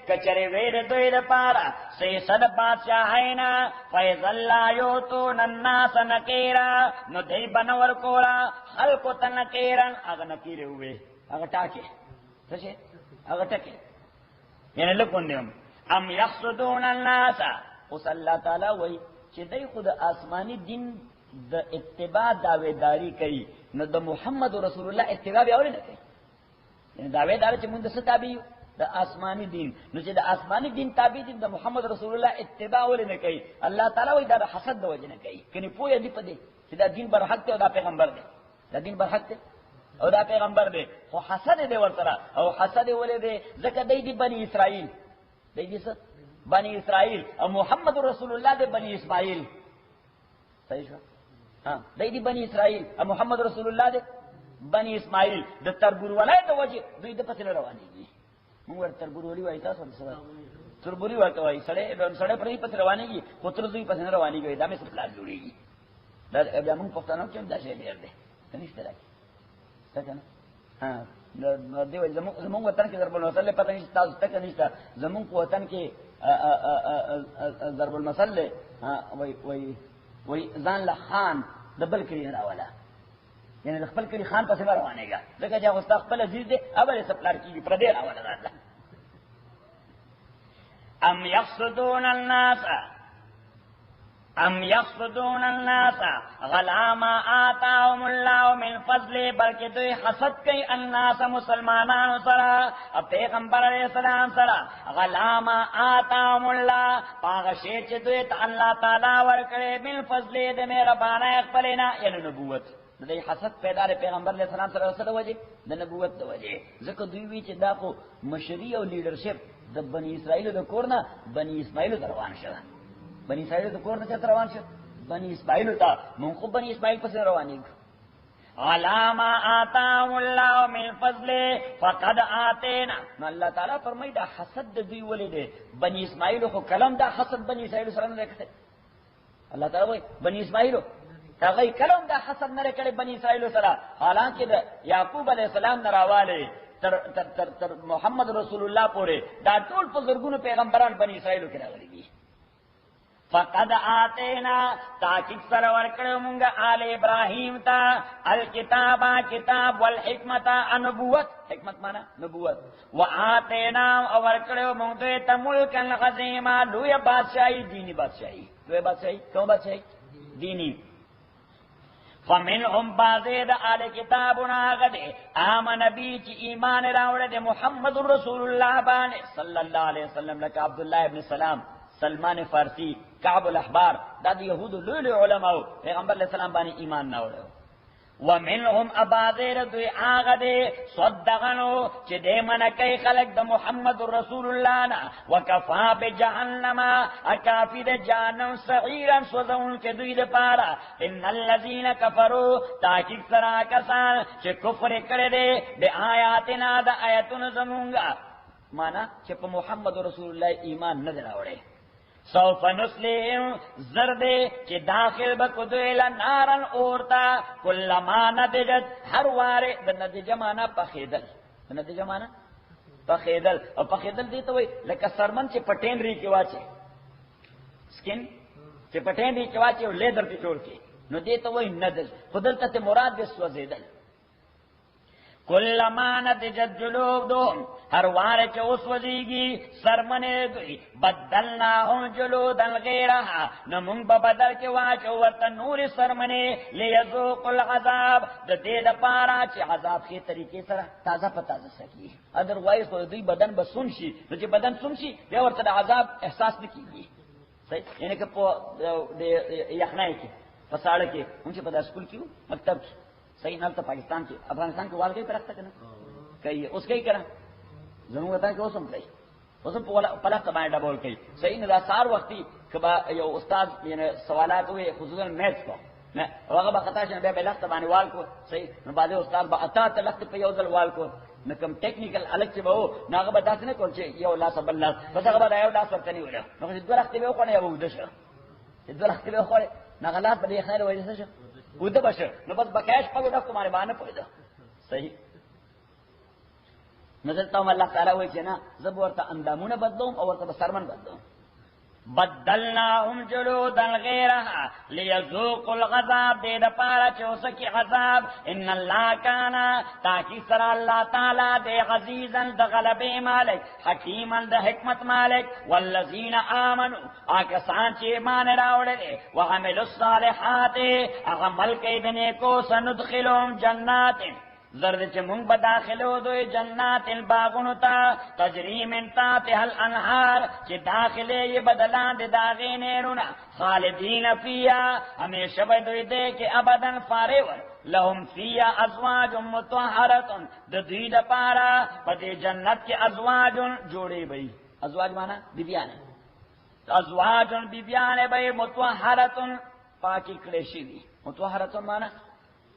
کچره ویر دوی لپاره سیسد بادشاہینا فیض اللہ یوتون الناس نکیرا نو دی بنور کولا خلقو تنکیرن اگا نکیره ہوئے اگا ٹاکے سچے اگا ٹکے یعنی لکن دیم ام یخصدون الناس اس اللہ تعالی وی چې دی خود آسمانی دین د اتباع دعویداری کوي نو د محمد رسول الله اتباع بیا ولې نه کوي یعنی دعویدار چې موږ د څه تابع یو د آسمانی دین نو چې د آسمانی دین تابع دي د محمد رسول الله اتباع ولې نه کوي الله تعالی وایي دا د حسد د وجه نه کوي کني پوهه دی په دې چې دا دین برحق دی او دا پیغمبر دی دا دین برحق دی او دا پیغمبر دی خو حسد دی ورسره او حسد ولې دی ځکه دی بنی اسرائیل دی څه بنی اسرائیل او محمد رسول الله دی بنی اسماعیل صحیح شو ها دی بنی اسرائیل او محمد رسول الله دی بنی اسماعیل د تربور ولای د وجه دوی د پسې روانيږي موږ ور تربور ولي وای تاسو سره تربوري ورته وای سړی پرې پسې روانيږي خو تر دوی پسې روانيږي دا مې څه پلان جوړيږي دا بیا موږ پښتنو کې دا شی ډیر دی کنيشته راځي څنګه ها د دې زموږ وطن کې ضرب المثل پته نشته تاسو ته کنيشته زموږ وطن کې ضرب المثل وای ځان له خان د بل کې راولا یعنی خپل کلی خان پسې روانېږي ځکه چې هغه خپل عزیز دی اوبه سپلار کیږي پر دې راوړل راځه ام یحسدون الناس غلا ما آتاهم الله من فضل بلکې دوی حسد کوي الناس مسلمانانو سره پیغمبر علیہ السلام سره غلا ما آتاهم الله هغه شی چې دوی ته الله تعالی ورکړي من فضل د مهربانۍ خپلنا یعنی نبوت د دې حسد پیدا لري پیغمبر علیہ السلام سره سره وجه د نبوت د وجه ځکه دوی وی چې دا خو مشري او لیډرشپ د بنی اسرائیل د کورنه بنی اسماعیل روان شو بنی اسرائیل د کورنه چې روان شو بنی اسماعیل ته مونږ خو بنی اسماعیل پسې روانېږو علامه آتاهم الله من فضل فقد آتینا نو الله تعالی فرمایي دا حسد د دوی ولې دی بنی اسماعیل خو کلام دا حسد بنی اسرائیل سره نه کوي الله تعالی وایي بنی اسماعیل هغه کلم دا حسد نه کړي بني اسرائیل سره، حالانکه د یعقوب علیه السلام نه راواله تر محمد رسول الله پورې دا ټول په زرګونو پیغمبران بني اسرائیل کې راغلي دي. فقد آتینا تاکید سره ورکړو مونږه آل ابراهیم ته الکتاب کتاب والحکمت نبوت، حکمت معنا نبوت، وآتینا او ورکړو مونږ ته ملکن عظیما لوی بادشاہی، دینی بادشاہی، لوی بادشاہی کوم بادشاہی؟ دینی. فمنهم بعض آل کتابنا غده آمن بی چی ایمان راوړه د محمد رسول الله باندې صلی الله علیه وسلم، لکه عبد الله ابن سلام، سلمان فارسی، کعب الاحبار، دا د یهودو لوی علماء پیغمبر علیہ السلام باندې ایمان نه وړو. ومنهم اباذر دوی آغا دے صدقنو چی دے منکی خلق دا محمد رسول اللہ نا وکفا بجہنم اکافی دا جہنم صغیرا سوزون کے دوی دا پارا ان اللذین کفرو تاکیق سرا کسان چی کفر کردے بے آیاتنا دا آیتون زمونگا، مانا چی پا محمد رسول اللہ ایمان ندر آوڑے. سوف نسلیم زردے کہ داخل بکدویل نارن اورتا کلما ندجت ہر وارے ندج مانا پخیدل، ندج مانا پخیدل، اور پخیدل دیتا ہوئی لکا سرمن چی پٹین ری کی واچے سکن چی پٹین ری کی واچے اور لیدر کی چوڑ کے نو دیتا ہوئی ندج خودلتا تے مراد بس وزیدل. کلما ندجت جلودهم ہر وار چ اس وزیگی سرمنے دوی بدلناهم جلودا غیرها نمون بدل کے واچو ورت نور سرمنے لیذوق العذاب د دې د پارا چې عذاب کے طریقے سره تازه پتازه سکی، ادر وایس کو دوی بدن بسون شي، نو چې بدن سون شي بیا ورته د عذاب احساس نکیږي. صحیح، یعنی کہ په یخنای کې پساړه کې هم چې په اسکول کې مکتب صحیح نال تو پاکستان کی افغانستان کے وال کے پرخت کرنا کہیے اس کے ہی کرنا ضرور ہوتا ہے کہ وہ سم کہی وہ سم پلخت بائیں ڈبول کہی صحیح نراسار وقتی کبا یو استاد یعنی سوالات ہوئے خصوصاً میتھس کو وغا بخطا شنا بے لخت بائیں وال کو صحیح بعد استاد با اتا لخت پہ یو دل وال کو نکم ٹیکنیکل الگ سے بہو ناغا بداس نے کون چے یو لا سب اللہ بس اگا بدا یو لاس ورکنی ہوئے نکم دو لخت بے اوکھنے یا وہ دشا دو لخت بے اوکھنے ناغا لاس بدی خیر وجہ سے وده بشه نو بس بکاش پګو ډکو باندې باندې پوهیدا. صحیح نظر ته الله تعالی وایي چې نه زه ورته اندامونه بدلوم او ورته سرمن بدلوم. بدلناهم جلودا غیرها لیذوقوا العذاب دې د پاره چې اوسکی عذاب. ان الله کان تاکي سره الله تعالی دې عزیزا د غلبې مالک حکیما د حکمت مالک. والذین آمنوا آکسان چې ایمان راوړل وعملوا الصالحات عمل کوي د نیکو سندخلهم جنات زرد چه مونگ بداخلو دوی جنات الباغنو تا تجری من تحتها الانہار چه داخلے یہ بدلان دے داغی نیرونا خالدین فیا ہمیشہ بدوی دے کہ ابداً فارور لهم فیا ازواج متوحرتن دوی دا پارا پدی جنت کے ازواج جوڑے بئی. ازواج مانا بیبیانے، ازواج بیبیانے بئی متوحرتن پاکی کلیشی دی. متوحرتن مانا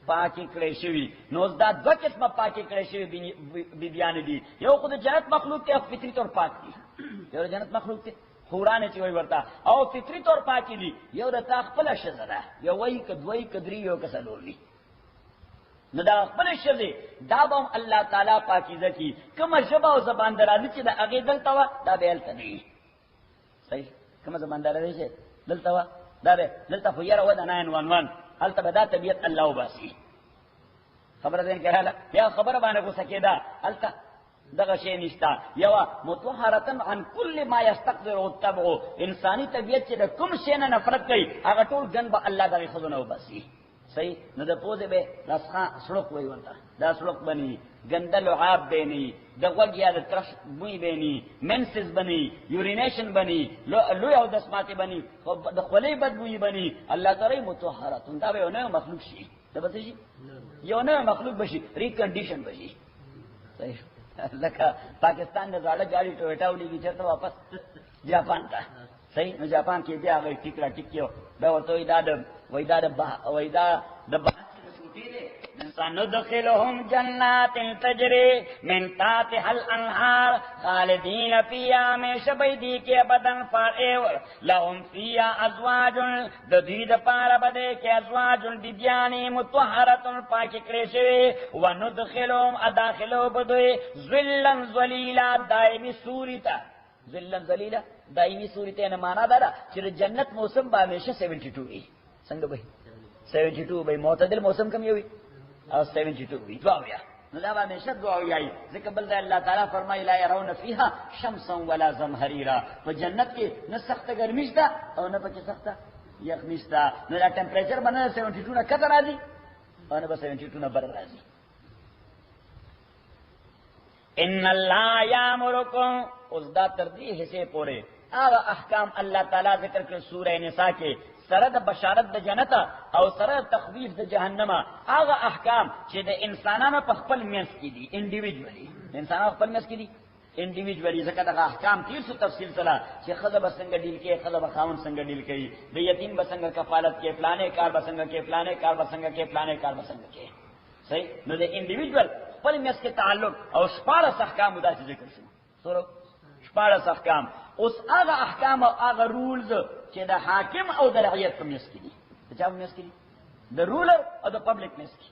پاکی کړی شوی. نو دا دو قسمه پاکی کړی شوی بیبیان دي، یو خود جنت مخلوق ته فطری طور پاک دي، یو جنت مخلوق ته حورانه چې وای ورته او فطری طور پاکی دي، یو د تا خپل شزه ده، یو وای کدوی کدری یو کسلور دي. نو دا خپل شزه دا به الله تعالی پاکیزه کی کومه شبه او زبان درازي چې د هغه دلته وا دا به الته دي. صحیح کومه زبان درازي چې دلته وا دا به دلته خو یره و د 911 حال تبدا طبیعت اللہ وباسی خبر دین کہا یا خبر بانے کو سکیدا التا دغشے نشتا یوا متوحرتن عن کل ما یستقدر وتبع انسانی طبیعت سے کم شینا نفرت کئی اگر ټول جن با اللہ دغی خزونه وباسی. صحیح نو د پوزه به رسخه سړک وای ورته دا سړک بنی گنده لعاب بینی د وګیا د ترش بوی بینی منسز بنی یورینیشن بنی لوی او دسماتی بنی د خلی بد بوی بنی. الله تعالی متطهراتون دا به نه مخلوق شي دا به شي یو نه مخلوق بشي ریکنډیشن بشي. صحیح لکه پاکستان نه زړه گاڑی ټویټا ولېږي چې واپس جاپان ته. صحیح نو جاپان کې بیا هغه ټیکرا ټیکیو دا ورته وای دا د بحث شروع دي سندخلهم جنات تجری من تحتها الانهار خالدین فیها ہمیشہ بیدی کے ابدن فائور لهم فیها ازواج ددید پار بدے کے ازواج بیبیانی مطہرۃ پاک کریشوی وندخلهم اداخلو بدوی ظلا ظلیلا دائمی سوریتا ظلا ظلیلا دائمی سوریتا یعنی مانا دارا چر جنت موسم با ہمیشہ 72 ای سنگ بھئی 72 بھئی معتدل موسم کم ہوئی اور 72 ہوئی دعاویا نظام ہمیشہ دعاوی آئی ذکر بلدہ اللہ تعالیٰ فرمائی لا يرون فیہا شمسا ولا زمہریرا تو جنت کی نہ سخت گرمیش دا اور نہ پچے سخت یخمیش دا نہ ٹیمپریچر بنا 72 نہ کتر آزی اور نہ 72 نہ بر آزی ان اللہ یامرکم اس دا تردیح سے پورے آغا احکام اللہ تعالیٰ ذکر کر سورہ نساء کے سرد بشارت د جنت او سرد تخویف د جہنم آغا احکام چی دا انسانانو پا خپل میس کی دی انڈیویجولی انسانانو خپل میس کی دی انڈیویجولی ذکر دا احکام تیر سو تفصیل سلا چی خدا بسنگ ڈیل کے خدا بخاون سنگ ڈیل کے دا یتیم بسنگ کفالت کے فلانے کار بسنگ کے فلانے کار بسنگ کے فلانے کار بسنگ کے صحیح نو دا انڈیویجول خپل میس کے تعلق او شپارس احکام دا چی ذکر شو سورو شپارس احکام اس آغا احکام او آغا رولز چی دا حاکم او دا رعیت پر میس کی دی دا چاہو میس کی دی دا رولر او دا پبلک میس کی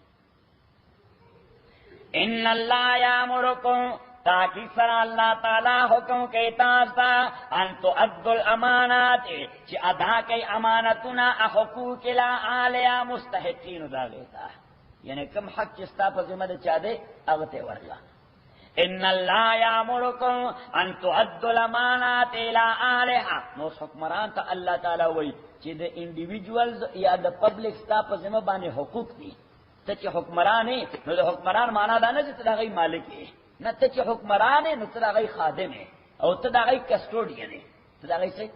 ان اللہ یامرکم تاکہ سر اللہ تعالی حکم کے تاستا ان تؤدوا الامانات چی ادا کئی امانتنا حقوق لا آلیا مستحقین دا لیتا یعنی کم حق چستا پر ذمہ دا چاہ دے اغتے ورلا ان اللہ یامرکم ان تؤدوا الامانات الى اہلها نو حکمران تا اللہ تعالی وی چی دا انڈیویجولز یا دا پبلک ستا پا ذمہ بانے حقوق دی تا چی حکمران ہے نو دا حکمران مانا دانا چی تا غی مالک ہے نا تا چی حکمران ہے نو تا غی خادم ہے او تا غی کسٹوڈین ہے تا غی سے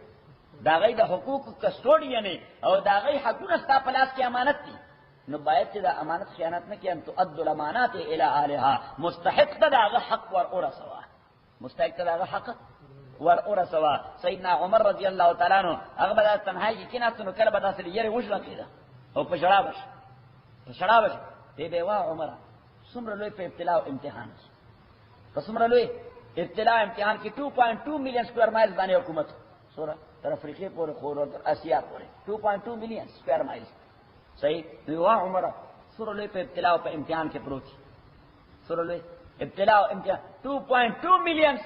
دا غی دا حقوق کسٹوڈین ہے او دا غی حقون ستا پلاس کی امانت دی نو باید چی دا امانت خیانت نہ کیا ان تؤدوا الامانات الى اہلها مستحق دا حق ور اور سوا مستحق دا حق ور اور سوا سیدنا عمر رضی اللہ تعالیٰ عنہ اغبر تنہائی کی کنات نو کل بدا سلی یری وش رکھی دا او پشڑابش تے بے واہ عمر سمر لوی پہ ابتلاء و امتحان سمر لوی ابتلاء امتحان کی 2.2 ملین سکوئر مائلز بانے حکومت سورہ تر افریقی پورے خور اور اسیا پورے 2.2 ملین سکوئر مائلز صحیح واہ عمر سورلوی پہ ابتلاء و پہ امتحان کے پروچی سورلوی ابتلاء و امتحان 2.2 ملین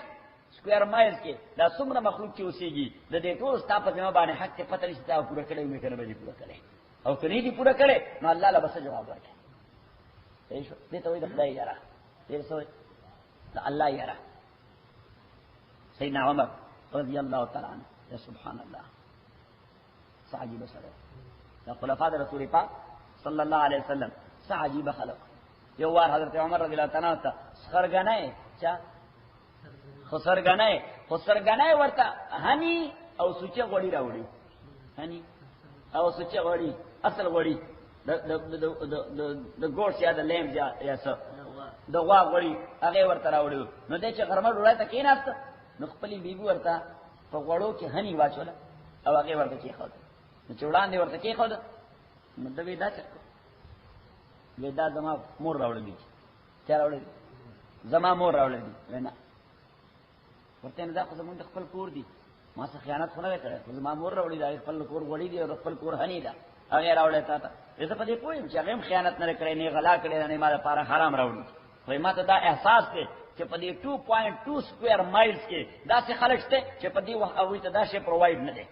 سکوئر مائلز کے دا سمر مخلوق کی اسی گی دا دے تو ستا پر ذمہ بانے حق کے پتہ نہیں ستا پورا کرے میں کرنے بجی پورا کرے اور کنی دی پورا کرے نو اللہ لبس جواب رکھے صحیح شو دیتا ہوئی دا خدای یارا دیر سوئی دا اللہ یارا سیدنا عمر رضی اللہ تعالیٰ عنہ یا سبحان اللہ صحابی بسر خلفاء رسول پاک صلی اللہ علیہ وسلم سا عجیب خلق یو وار حضرت عمر رضی اللہ تعالیٰ تا خسرگنائے چا خسرگنائے ورطا ہنی او سوچے غوڑی راوڑی ہنی او سوچے غوڑی اصل غوڑی دا گوڑ سیا دا لیم یا سا دا غوا غوڑی اگے ورطا راوڑی نو دے چا غرمر روڑای تا کین آستا نو خپلی بیبی ورطا پا غوڑو کی ہنی واچولا او اگے ورطا کی خود چوڑان دے ورطا کی خود مطلب ویدا چکو ویدا زما مور راوڑی دی چا راوڑی دی زما مور راوڑی دی وینا ورطا ندا خود زمان خپل کور دی ما سا خیانت خونه کرے زما مور راوڑی دا خپل کور وڑی دی اور خپل کور ہنی دا اگے راوڑی تا تا ایسا پا دی پوئیم چا غیم خیانت نہ کرے نی غلا کرے نی مارا پارا حرام راوڑی وی ما تا دا احساس تے چا پا دی 2.2 سکوئر مائلز کے دا سے خلق تے چا پا دی وقت اوی تا دا شے پرووائیڈ نہ دے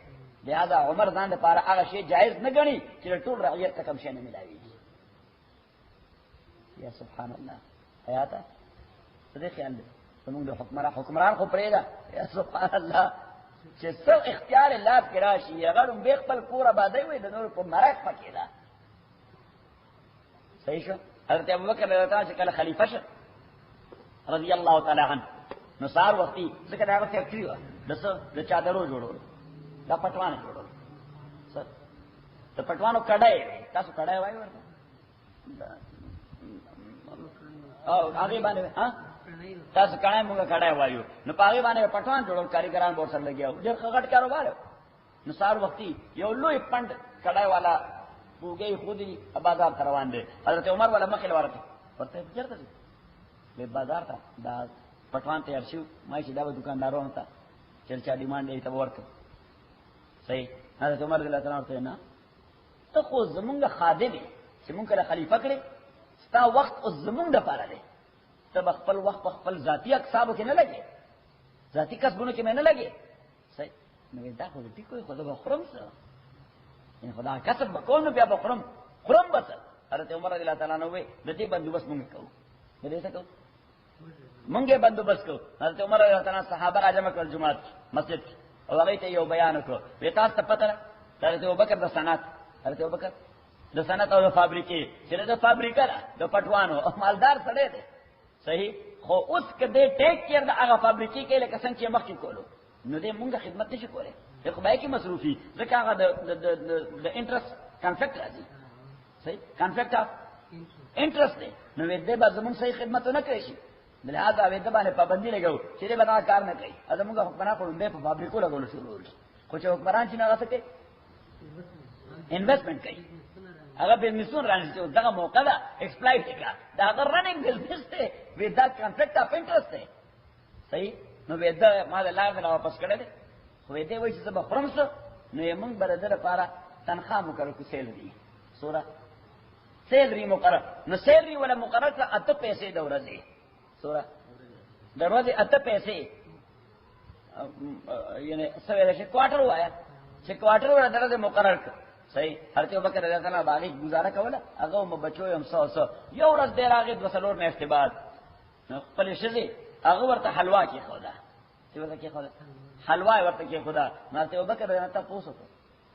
لہذا عمر زان دے پارا آغا شے جائز نہ گنی چلے طول رعیت تک ہم شے نہ ملاوی یا سبحان اللہ حیاتا صدی خیال دے سنوں دے حکمران کو پرے گا یا سبحان اللہ چے سو اختیار اللہ کی راشی اگر ان بیخ پل پورا بادے ہوئے دنور کو مرک پکی دا صحیح شو حضرت ابو بکر رضی اللہ عنہ خلیفہ شو رضی اللہ تعالی عنہ نصار وقتی ذکر آگا فیکٹری ہوا دا چادرو جوڑو دا پٹوان جوڑو سر دا پٹوانو کڑائے تاسو کڑائے وائی ورکا آگے بانے ہوئے ہاں تاسو کڑائے مونگا کڑائے وائیو نو پا آگے بانے ہوئے پٹوان جوڑو کاریگران بور سر لگیا ہو جر خغٹ کارو بارے نصار وقتی یو لوی پنڈ کڑائے والا پوګي خودي بازار ته روان دي. حضرت عمر ولا مخې ورته ورته چیرته دي به بازار ته دا پټوان تیار شو ما چې دا دکاندارونو ته چرچا ډیماند یې ته ورکړ صحیح. حضرت عمر رضی الله تعالی عنہ نه ته خو زمونږ خادم یې چې مونږ کله خلیفہ کړې ستا وخت اوس زمونږ دپاره دی ته خپل وخت په خپل ذاتي اکسابو کې نه لګې ذاتي کسبونو کې مې نه لګې صحیح. نو دا خو ټیک وي خو زه به خورم څه ان خدا کسب به کوم نو بیا به خورم به څه. حضرت عمر رضی الله تعالی عنہ وایي د دې بندوبست مونږ کوو د دې څه کوو مونږ یې بندوبست کوو. حضرت عمر رضی الله تعالی عنہ صحابه راجمع کړل جماعت مسجد او هغه ته یو بیان وکړ وی تاسو ته پته ده حضرت ابوبکر د صنعت حضرت ابوبکر د صنعت او د فابریکې چې د فابریکه ده د پټوانو او مالدار سړی دی صحیح. خو اوس کده ټیک کېر د هغه فابریکې کې لکه څنګه چې مخکې کولو نو دې مونږه خدمت نشي کولای خو به کې مصروفي ځکه هغه د انټرست کانفلیکټ راځي صحیح کانفلیکټ اف انټرست دی نو دې به زموږ صحیح خدمت نه کوي شي لہذا دې باندې پابندي لګو چې دې بنا کار نه کوي اته موږ حکمران په دې په فابریکو لګول شروع خو چې حکمران چې نه راځي انویسټمنٹ کوي هغه بزنسون رانه چې دغه موقع ده ایکسپلایټ کړه دا هغه رننګ بزنس دی ودا کانفلیکټ اف انټرست دی صحیح. نو ودا ما له لاغ نه واپس کړل خو دې وایي چې زما فرمس نو یې موږ برادر لپاره تنخواه مقرر کو سیلري سورہ سیلري مقرر نو سیلري ولا مقرر کړه اته پیسې د ورځې سورہ د ورځې اته پیسې یعنی سویره چې کوارټر وایا چې کوارټر ولا درته مقرر کړ صحیح. حضرت ابوبکر رضی الله عنه باندې گزاره کوله هغه مو بچو يم 100 یو ورځ ډیر هغه د وسلور نه استباد خپل شذي هغه ورته حلوا کې خدا چې ورته کې خدا حلوا ورته کې خدا حضرت ابوبکر رضی الله عنه تاسو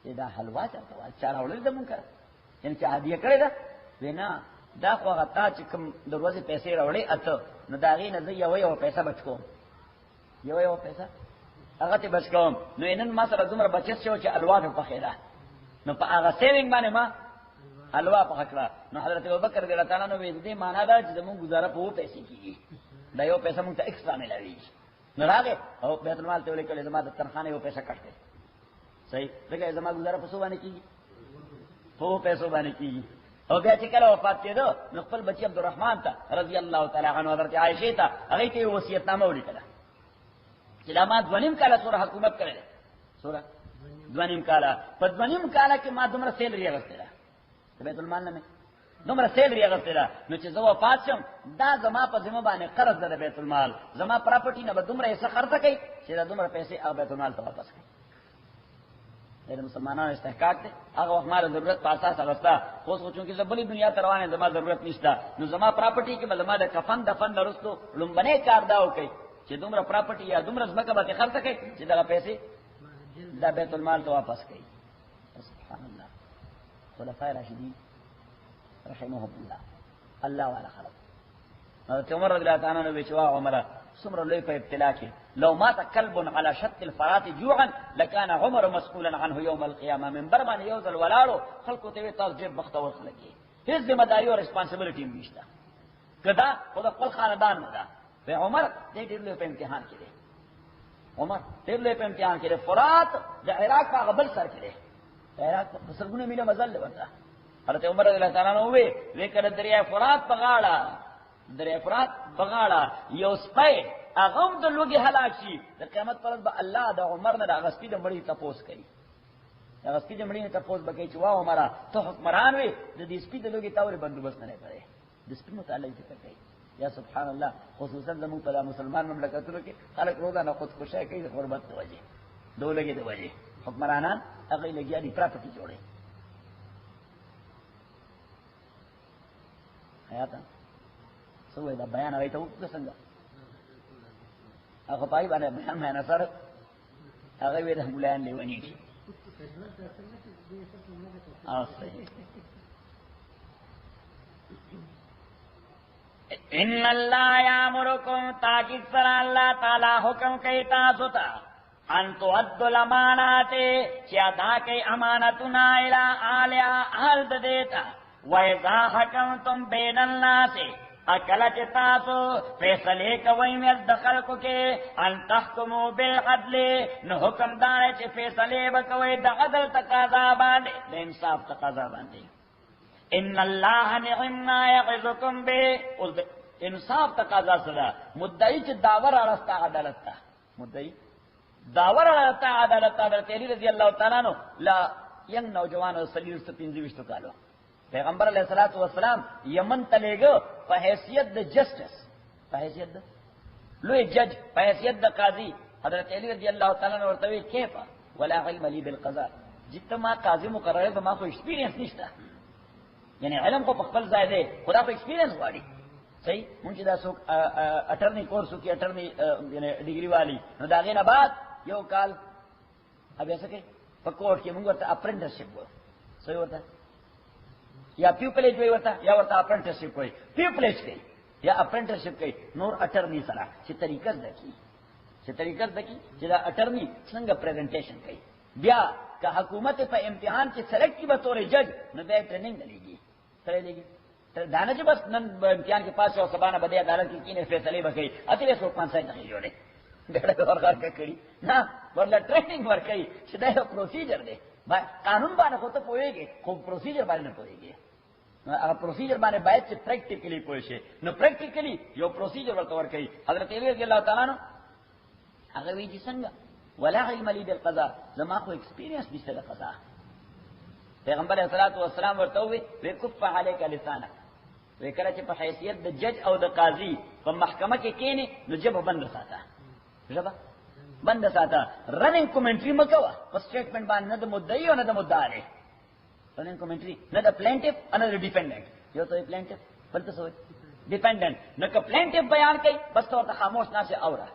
ته دا حلوا چاته وای چا راولل د مونږه یعنی چې هدیه کړی دا وینا دا خو هغه تا چې کوم دروازه پیسې راوړې اته نو دا غي نه زه یو پیسې بچو یو پیسې هغه ته بچ کوم نو نن ما سره دومره بچت شو چې الوا په خیره نو په هغه سیوینګ باندې ما الوا په خکړه نو حضرت ابوبکر رضی الله تعالی عنہ وې دې معنا دا چې موږ گزاره په وو پیسې کیږي دا یو پیسې موږ ته ایکسترا ملایي نو راغې او بیت المال ته ولیکل زما د تنخانه یو پیسې کټ کړ صحیح دغه زما گزاره په څو باندې کیږي په وو پیسو باندې کیږي او بیا چې کله وفات کېدو نو خپل بچی عبدالرحمن ته رضی الله تعالی عنہ حضرت عائشہ ته هغه ته وصیت نامه ولیکله چې دا ما دونیم کاله سره حکومت کړل سره دونیم کاله په دونیم کاله کې ما دومره سیلري اغستله بیت المال نه دومره سیلري اغستله نو چې زه وفات شم دا زما په ذمہ باندې قرض ده بیت المال زما پراپرټي نه به دومره یې خرڅ کړي چې دا دومره پیسې هغه بیت المال ته واپس کړي. دا مسلمانانو استحقاق دی هغه وخت ما ضرورت په اساس اغستا خو څنګه چې بلې دنیا ته روانه زما ضرورت نشته نو زما پراپرټي کې بل ما د کفن دفن درستو لومبنه کار دا وکي چې دومره پراپرټي یا دومره ځمکه به خرڅ کړي چې دا پیسې دا بیت المال ته واپس کړي. سبحان الله. خلفاء راشدین رحمهم الله الله وعلى خلق حضرت عمر رضی الله تعالی عنہ وچوا عمر سمر لوی په ابتلا کې لو مات كلب على شط الفرات جوعا لكان عمر مسؤولا عنه يوم القيامه من برمان يوزل ولاړو خلکو ته تاسو جيب بختور خلګي هیڅ ذمہ داری او ریسپانسیبিলিټي نشته کدا خپل خاندان نه ده په عمر دې ډېر له امتحان کې عمر ډېر له امتحان کې فرات د عراق په غبل سر کې عراق په سرګونه میله مزل ورته حضرت عمر رضی الله تعالی عنہ وی کړه دریا فرات په غاړه دریا فرات په غاړه یو سپي اغم د لوګي هلاک شي د قیامت پر ورځ به الله د عمر نه د اغسپی د مړی تپوس کوي اغسپی د مړی نه تپوس بکې چې وا عمره ته حکمران وي د دې سپي د لوګي تاوري بندوبست نه کړي د سپي متعلق ذکر کوي یا سبحان الله خصوصا د موږ په مسلمان مملکتونو کې خلک روزانه خودکشي کوي د غربت د وجه دولګي د وجه حکمرانان هغه لګیا دي پراپرټي جوړي حیاتا سوې دا بیان راځي ته څنګه هغه پای باندې بیان مې سره هغه وی د مولان لیونی دي ان الله یامرکم تاکید سره الله تعالی حکم کوي تاسو ته ان تؤدوا الامانات چې ادا کوي امانتونه الی اهلها اهل د دیتا و اذا حکمتم بین الناس اکلا چتاسو فیصلے کوئی میں دخل کو کے ان تحکمو بالعدل نو حکم دانے چے فیصلے بکوئی دا عدل تقاضا باندے دا انصاف تقاضا باندے ان اللہ نعم ما یعظکم بے انصاف تقاضا صدا مدعی چے داور رستا عدالت تا مدعی داور رستا عدالت تا در تیری رضی اللہ تعالیٰ نو لا ینگ نوجوان سلیل ستنزی وشتو کالو پیغمبر علیہ الصلوۃ والسلام یمن تلے گو بحیثیت دا جسٹس بحیثیت دا لوی جج بحیثیت دا قاضی حضرت علی رضی اللہ تعالیٰ نے ورتوی کیفا ولا علم لی بالقضاء جتنا ما قاضی مقرر ہے ما کو ایکسپیرینس نشتا یعنی علم کو پخپل زائدے خدا کو ایکسپیرینس واڑی صحیح مونږ دا سو اٹرنی کورس کی اٹرنی یعنی ڈگری والی نو دا غینا بعد یو کال اب ایسا کہ پکوٹ کی مونږ ورته اپرنٹسشپ وو صحیح ورته یا پیپلیج وی ورته یا ورته اپرنٹسشپ وی پیپلیج کی یا اپرنٹسشپ کی نور اٹرنی سره چې طریقه دکی چې دا اٹرنی څنګه پریزنټیشن کوي بیا که حکومت په امتحان کې سلیکٹ کی به طور جج نو به ټریننګ دلیږي سره دیږي دانا چې بس نن امتحان کے پاس اور سبانہ بدے عدالت کی کینے فیصلے بکئی اتلے سو 500 نہیں جوڑے ډېر ورغار کړي نه ورله ټریننګ ورکړي چې دا یو پروسیجر دی قانون باندې خو ته پوهیږي خو پروسیجر باندې نه پوهیږي هغه پروسیجر باندې باید چې پریکټیکلی پوه شي نو پریکټیکلی یو پروسیجر ورته ورکړي حضرت علی رضی الله تعالی عنہ هغه وی چې څنګه ولا علم لی بالقضاء زما خو ایکسپیرینس نشته د قضا پیغمبر علیہ الصلوۃ والسلام ورته وی وکف علیک لسانک وکړه چې په حیثیت د جج او د قاضی په محکمه کې کینی نو جبه بند ساته جبه بند ساته رننګ کومنټری مکوه په سټیټمنټ باندې نه د مدعی او نه د مدعی رننګ کومنټری نه د پلینټیف او نه د ډیفندنٹ یو ته پلینټیف بل ته سوې ډیفندنٹ نو که پلینټیف بیان کوي بس ته خاموش نه سي اوره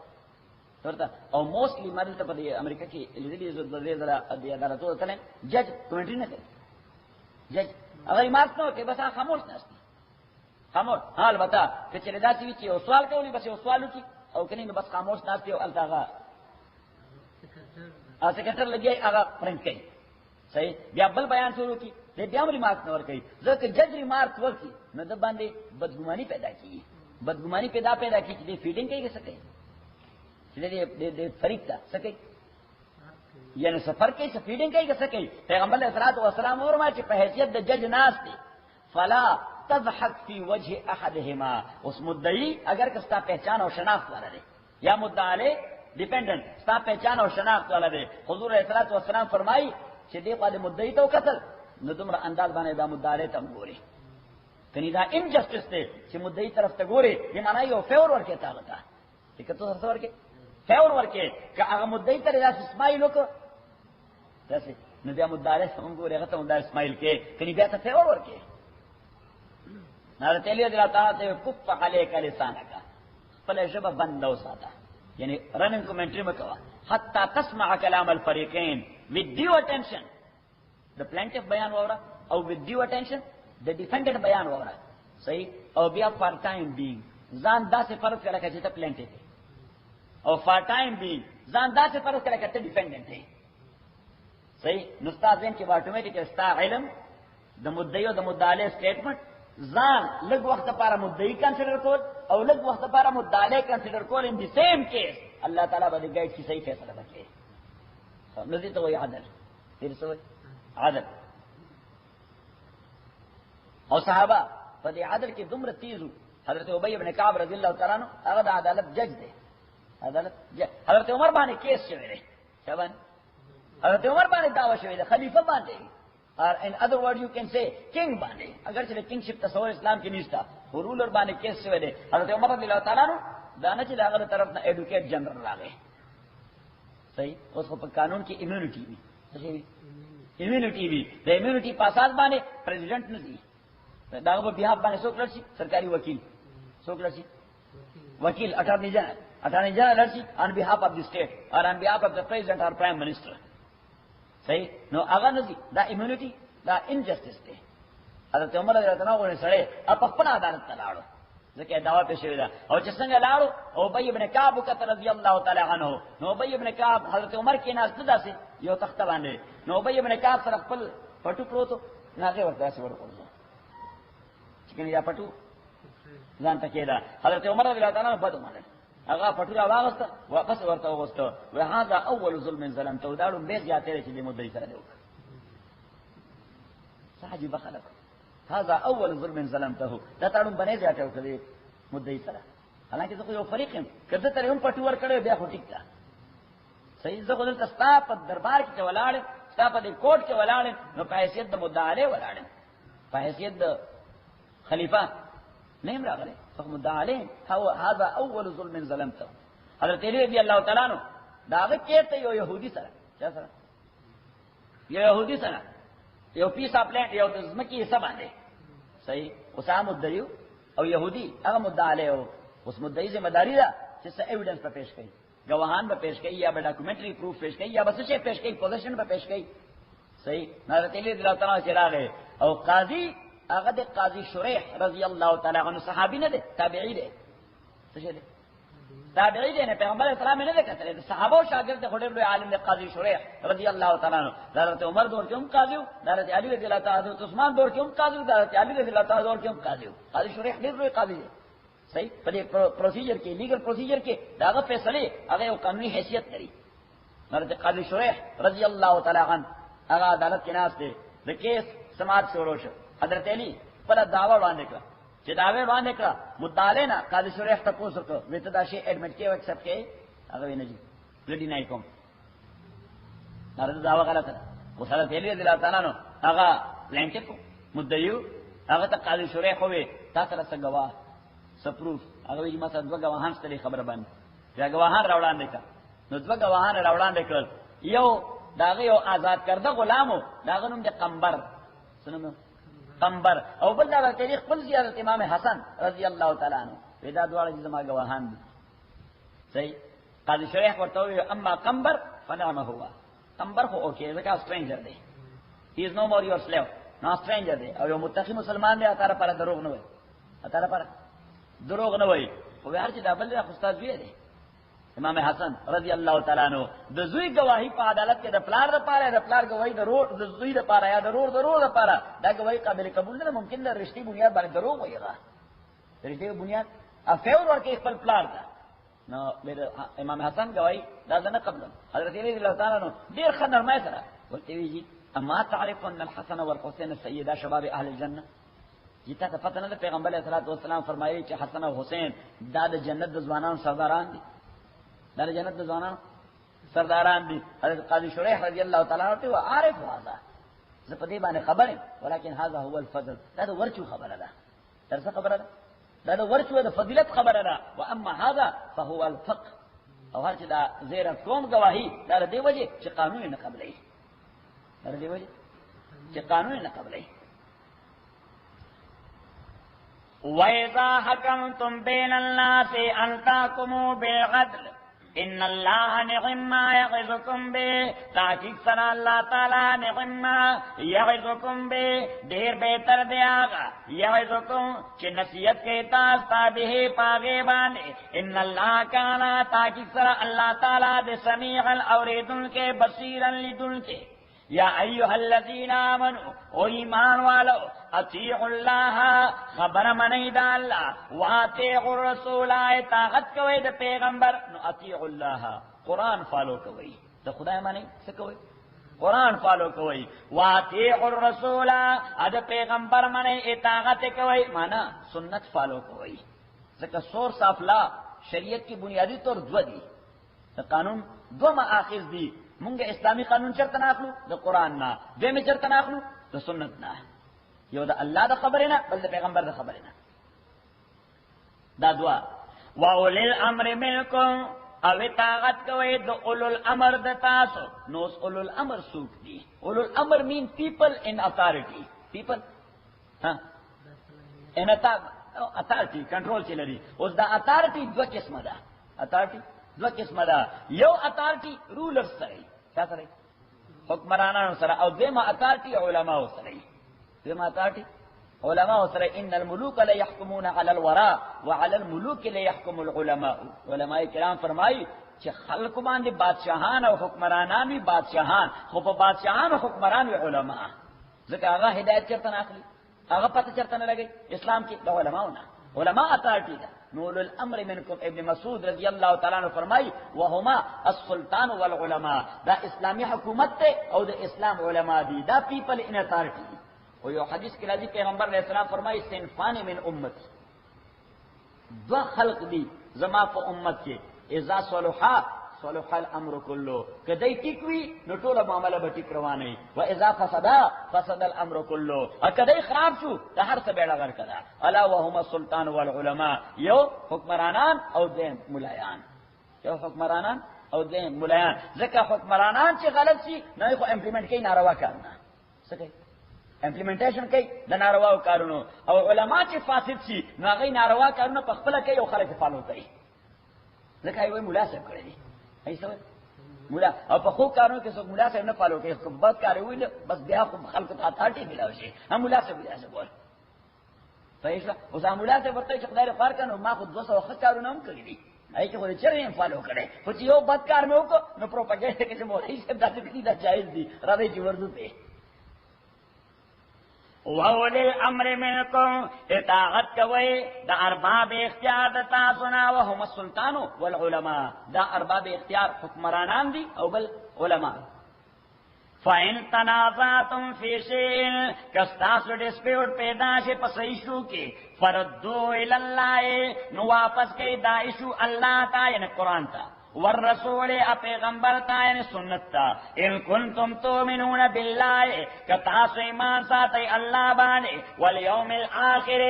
ورته او موستلی مدلته په امریکا کې لیدلې زړه زړه د عدالتو ته جج کومنټری نه کوي جج هغه مارک نو کې بس خاموش نه سي خاموش حال بتا کہ چلے دا سی وچ او سوال کولی بس او سوالو کی او کني بس خاموش ناشته او التاغا سیکریٹر لګي هغه پرنٹ کوي صحیح بیا بل بیان شروع کی دې بیا ریمارک نور کوي ځکه جج ریمارک ورکی نو د باندې بدګماني پیدا کی بدګماني پیدا کی چې فیډینګ کوي څه کوي چې دې فریق تا څه کوي یعنی سفر کې څه فیډینګ کوي څه کوي پیغمبر علیہ الصلوۃ والسلام ورما چې په حیثیت د جج ناس دي فلا تضحك في وجه احدهما اس مدعی اگر کستا پہچان اور شناخت والا دے یا مدعی ڈیپینڈنٹ ستا پہچان اور شناخت والا دے حضور علیہ الصلوۃ والسلام فرمائی کہ دے قاد مدعی تو قتل نو تمر انداز باندې دا مدعی ته ګوري کني دا انجسٹس ته چې مدعی طرف ته ګوري یہ معنی یو فیور ورکه تا وتا ټیکته سره ورکه فیور ورکه که هغه مدعی ته راس اسماعیل وک داسې نو بیا مدعی څنګه ګوري هغه ته مدعی اسماعیل کې کني بیا ته فیور ورکه حضرت علی رضی اللہ تعالیٰ تے کف علیک لسانک فلا جب بند او ساتا یعنی رننگ کومنٹری میں کہا حتی تسمع کلام الفریقین with due attention the plaintiff بیان ہو رہا او with due attention the defendant بیان ہو رہا صحیح او بیا for time being زان دا سے فرق کرا کہ جتا plaintiff ہے او for time being زان دا سے فرق کرا کہ defendant ہے صحیح نستاذین کی آٹومیٹک استا علم د مدعی او د مدعی سٹیٹمنٹ زان لگ وقت پارا مدعی کنسیڈر کول او لگ وقت پارا مدعی کنسیڈر کول ان دی سیم کیس اللہ تعالیٰ بدے گائیڈ کی صحیح فیصلہ بکے نزی تو وہی عدل پھر سوئی عدل اور صحابہ بدے عدل کی دمر تیزو حضرت عبی بن کعب رضی اللہ تعالیٰ عنہ اغد عدالت جج دے عدالت جج حضرت عمر بانے کیس شوئے دے شبان حضرت عمر بانے دعوی شوئے دے خلیفہ بانے اور in other words you can say king باندې اگر چې کینگشپ تصور اسلام کې نشتا رولر باندې کیس شوی دی حضرت عمر رضی الله تعالی عنہ دا نه چې داغه طرف نه ایڈوکیٹ جنرل راغی صحیح اوس په قانون کې ایمونټی وی صحیح ایمونټی وی د ایمونټی پاساز باندې پریزیډنٹ نه دی داغه په بیا باندې څوک لري سرکاري وکیل څوک لري وکیل اٹارنی جنرل لري on behalf of the state or on behalf of the president or prime minister صحیح نو هغه نزي دا ایمونټی دا انجسټس دی حضرت عمر رضی الله عنه غوښنه سره په خپل عدالت ته لاړو ځکه دعوا پېښ شوې ده او چې څنګه لاړو او ابی ابن کعب کته رضی الله تعالی عنه نو ابی ابن کعب حضرت عمر کې ناس داسې یو تخته باندې نو ابی ابن کعب سره خپل پټو پروتو ناغه ورته ورته چې کنه یا پټو ځان ته کېده. حضرت عمر رضی الله تعالی عنہ بد ومنل، هغه پټوله واغسته، واپس ورته وغوسته، و هذا اول ظلم ظلمته، دا ډېر زیاتې چې د مدعي سره دی وکړ. څه عجیبه خلک، هذا اول ظلم ظلمته، دا تاړم باندې زیاتې وکړي مدعي سره. حالانکه زه خو یو فریق یم، کله ته هم پټي ور کړې بیا خو ټیک ده. صحیح، زه خو دلته ستا په دربار کې ولاړم، ستا په دې کوټ کې ولاړم، نو په حیثیت د مدعا علیه ولاړم، په حیثیت د خلیفہ نیم راغلی، خو مدعا علیه هذا اول ظلم ظلمته. حضرت علی رضی الله تعالی عنہ دا هغه کېته یو يهودي سره، چا سره؟ یو يهودي سره، یو پیس اپ لینډ، یو د ځمکې حصہ باندې. صحیح، اوسه مدعي او يهودي هغه مدعا علیه، اوس مدعي ذمہ داری ده چې څه ایویډنس په پیش کړي، گواهان به پیش کړي یا به ډاکومنټري پروف پیش کړي یا به څه شی پیش کړي، پوزیشن به پیش کړي. صحیح، حضرت علی رضی الله تعالی عنہ راغی او قاضي هغه د قاضي شریح رضی الله تعالی عنہ صحابي نه دی، تابعی دی. څه شی دی؟ تابعی دی، نه پیغمبر اسلام نه دی کتل، صحابه او شاګرد د خډیر لوی عالم دی قاضي شریح رضی الله تعالی عنہ. حضرت عمر دور کې هم قاضي و، حضرت علی رضی الله تعالی عنہ، عثمان دور کې هم قاضي و، حضرت علی رضی الله تعالی دور کې هم قاضي و. قاضي شریح ډیر لوی قاضي دی. صحیح، په دې پروسیجر کې، لیګل پروسیجر کې داغه فیصله هغه یو قانوني حیثیت لري. حضرت قاضي شریح رضی الله تعالی عنہ هغه عدالت کې ناس دی، د کیس سماعت شروع شو. حضرت علی پر دعوی وړاندې کړ، چې دعوی وړاندې کړ، مدعا نه قاضي شریح ته پوښتنه وکړه، وته دا شی ایڈمټ کې او ایکسپټ کې؟ هغه ویل جی لډی نه کوم، دا دعوی غلطه ده. اوس حضرت علی رضی الله تعالی عنہ هغه پلانټ کو مدعي هغه ته قاضي شریح وې تاسو سره څه گواه سپروف، هغه ویل ما سره دوه گواهان ستړي خبره باندې، یا گواهان راوړاندې کړ. نو دوه گواهان راوړاندې کړ، یو داغه یو آزاد کرده غلامو، داغه نوم د قنبر، سنو قنبر، او بل دا تاریخ خپل زیارت امام حسن رضی الله تعالی عنہ، پیدا دواړه زما گواهان دي. صحیح، قاضي شریح ورته وی اما قنبر فنعم هو، قنبر خو اوکے ځکه سترینجر دی، هی از نو مور یور سلیو، نو سترینجر دی او یو متقی مسلمان دی، اتاره پر دروغ نه وای، اتاره پر دروغ نه وای. خو هر چې دا بل د استاد وی دی امام حسن رضی الله تعالی عنہ، د زوی گواہی په عدالت کې د پلار لپاره، د پلار گواہی د روړ د زوی لپاره یا د روړ لپاره، دا گواہی قابل قبول نه ممکن ده. رښتې بنیاد باندې دروغ وایغه، رښتې بنیاد افور ورکه خپل پلار ده. نو امام حسن گواہی دا نه قبول. حضرت علی رضی الله تعالی عنہ ډیر خنرمای سره ورته ویږي اما تعرف ان الحسن والحسين سيدا شباب اهل الجنه، جتا ته پته نه ده پیغمبر علیه الصلوۃ والسلام فرمایي چې حسن او حسین دا د جنت د ځوانانو سرداران دي، دا د جنت د ځوانانو سرداران دي. حضرت قاضي شریح رضی الله تعالی عنہ ته عارف هذا، زه په دې باندې خبرم، ولکن هذا هو الفضل، دا د ورچو خبره ده، درڅه خبره ده، دا د ورچو د فضیلت خبره ده. و اما هذا فهو الفقه، او هر چې دا زیره کوم گواهی دا د دې وجه چې قانون نه قبلې، دا د دې وجه چې قانون نه قبلې. وَإِذَا حَكَمْتُمْ بَيْنَ النَّاسِ أَنْ تَحْكُمُوا بِالْعَدْلِ إِنَّ اللَّهَ نِعِمَّ مَا يَعِظُكُم بِهِ، تحقیق سره اللہ تعالی نعم ما یعظکم به، ډیر بهتر دی هغه یعظکم چې نصیحت کوي تاسو ته به پاګې باندې. ان الله کان، تحقیق سره اللہ تعالی د سمیع الاوریدونکو بصیرا لیدونکو. یا ایها الذین آمنوا، او ایمان والو، اطیعوا الله، خبر منی دا اللہ، واطیعوا الرسول، اطاعت کوئی دا پیغمبر. نو اطیعوا الله، قرآن فالو کوئی، دا خدای منی څه کوئی؟ قرآن فالو کوئی. واطیعوا الرسول، دا پیغمبر منی اطاعت کوئی، مانا سنت فالو کوئی. ځکه سورس آف لا شریعت کی بنیادی طور دو دی، دا قانون دو مآخذ دی. مونږ اسلامی قانون چرته ناخلو د قران نه، دمه چرته ناخلو د سنت نه، یو د الله د خبره نه بل د پیغمبر د خبره نه. دا دوا واول الامر منکم، او اطاعت کوي د اولو الامر د تاسو. نو اولو الامر څوک دي؟ اولو الامر مین پیپل ان اتھارٹی، پیپل ها ان اتھارٹی کنټرول چي لري. اوس دا اتھارٹی دوه قسمه ده، اتھارٹی دو قسمه ده. یو اتھارٹی رولرز سره، چا سره؟ حکمرانانو سره. او دیمه اتھارٹی علماء سره، دیمه اتھارٹی علماء سره. ان الملوک لا يحكمون على الوراء وعلى الملوك لا يحكم العلماء. علماء کرام فرمایي چې خلق باندې بادشاہان او حکمرانان وي بادشاہان، خو په بادشاہان او حکمران وي علماء. ځکه هغه هدایت چرته نه اخلي، هغه پته چرته نه لګي اسلام کې د علماء نه. علماء اتھارٹی دا. اولو الامر منکم ابن مسعود رضی اللہ تعالیٰ عنہ فرمائی وہما السلطان والعلماء، دا اسلامی حکومت تے او دا اسلام علماء دی، دا پیپل ان اتھارٹی دی. اور یہ حدیث کے راضی پیغمبر علیہ السلام فرمائی صنفان من امتی، دو خلق دی زما پا امت کے، اذا صلحا صلح الامر کلو، کہ دی ٹکوی نو ټول معاملہ به ټیک روانه، و اذا فسدا فسد الامر کلو، اور کدی خراب شو دا هر څه بیڑا غر کدا. الا وهم السلطان والعلماء، یو حکمرانان او دین ملایان، یو حکمرانان او دین ملایان. ځکه حکمرانان چې غلط شي نه خو امپلیمنٹ کوي ناروا کارونه، څه کوي امپلیمنٹیشن کوي د ناروا کارونو، او علما چې فاسد شي نو هغه ناروا کارونه په خپل کوي او خلک فالو کوي. ځکه یې وایي ملا صاحب کړی دی ایسا مولا، او په خو کارونو کې څوک مولا صاحب نه فالو کوي، خو بد کار وي بس بیا خو خلکو ته اتھارټي ملاوي شي، هم مولا صاحب بیا څه بول فایشه. اوس مولا صاحب ورته چې خدای خیر کنه ما خو 200 ښه کارونه هم کړی دي، ای چې خو چرې فالو کړي، خو چې یو بد کار مې وکړ نو پروپاګاندا کې چې مولوی صاحب داسې کړي دا جایز دي، راځي چې ورته ته وَأُولِي الْأَمْرِ مِنْكُمْ، اطاعت کوئے دا ارباب اختیار دا تاسونا، وهم السلطان والعلماء، دا ارباب اختیار حکمرانان دی او بل علماء. فَإِن تَنَازَعْتُمْ فِي شَيْءٍ، کستاسو ڈسپیوٹ پیدا شے پس ایشو کے، فَرُدُّوهُ إِلَى اللَّهِ، نو واپس کے دا ایشو اللہ تا یعنی قرآن تا، والرسول پیغمبر تا یعنی سنت تا. ان کنتم تؤمنون باللہ، کتاسو ایمان ساتی اللہ بانے، والیوم الآخر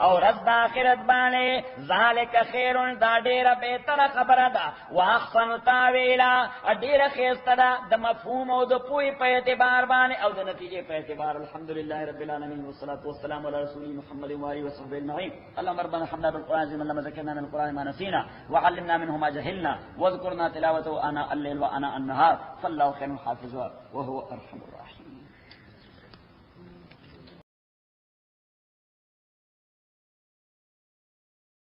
اور رب آخرت بانے، ذالک خیر دا دیر بہتر خبر دا، واحسن تاویلا دیر خیست دا، دا مفہوم او دا پوئی پہ اعتبار بانے او دا نتیجے پہ اعتبار. الحمدللہ رب العالمین والصلاة والسلام علی رسول محمد وآلہ وصحبہ اجمعین. اللهم ربنا حمدنا بالقرآن عظیم، اللهم ذکرنا من القرآن ما نسینا وعلمنا منه ما جهلنا واذكرنا تلاوته آناء الليل وآناء النهار، فالله خير حافظ وهو أرحم الراحمين.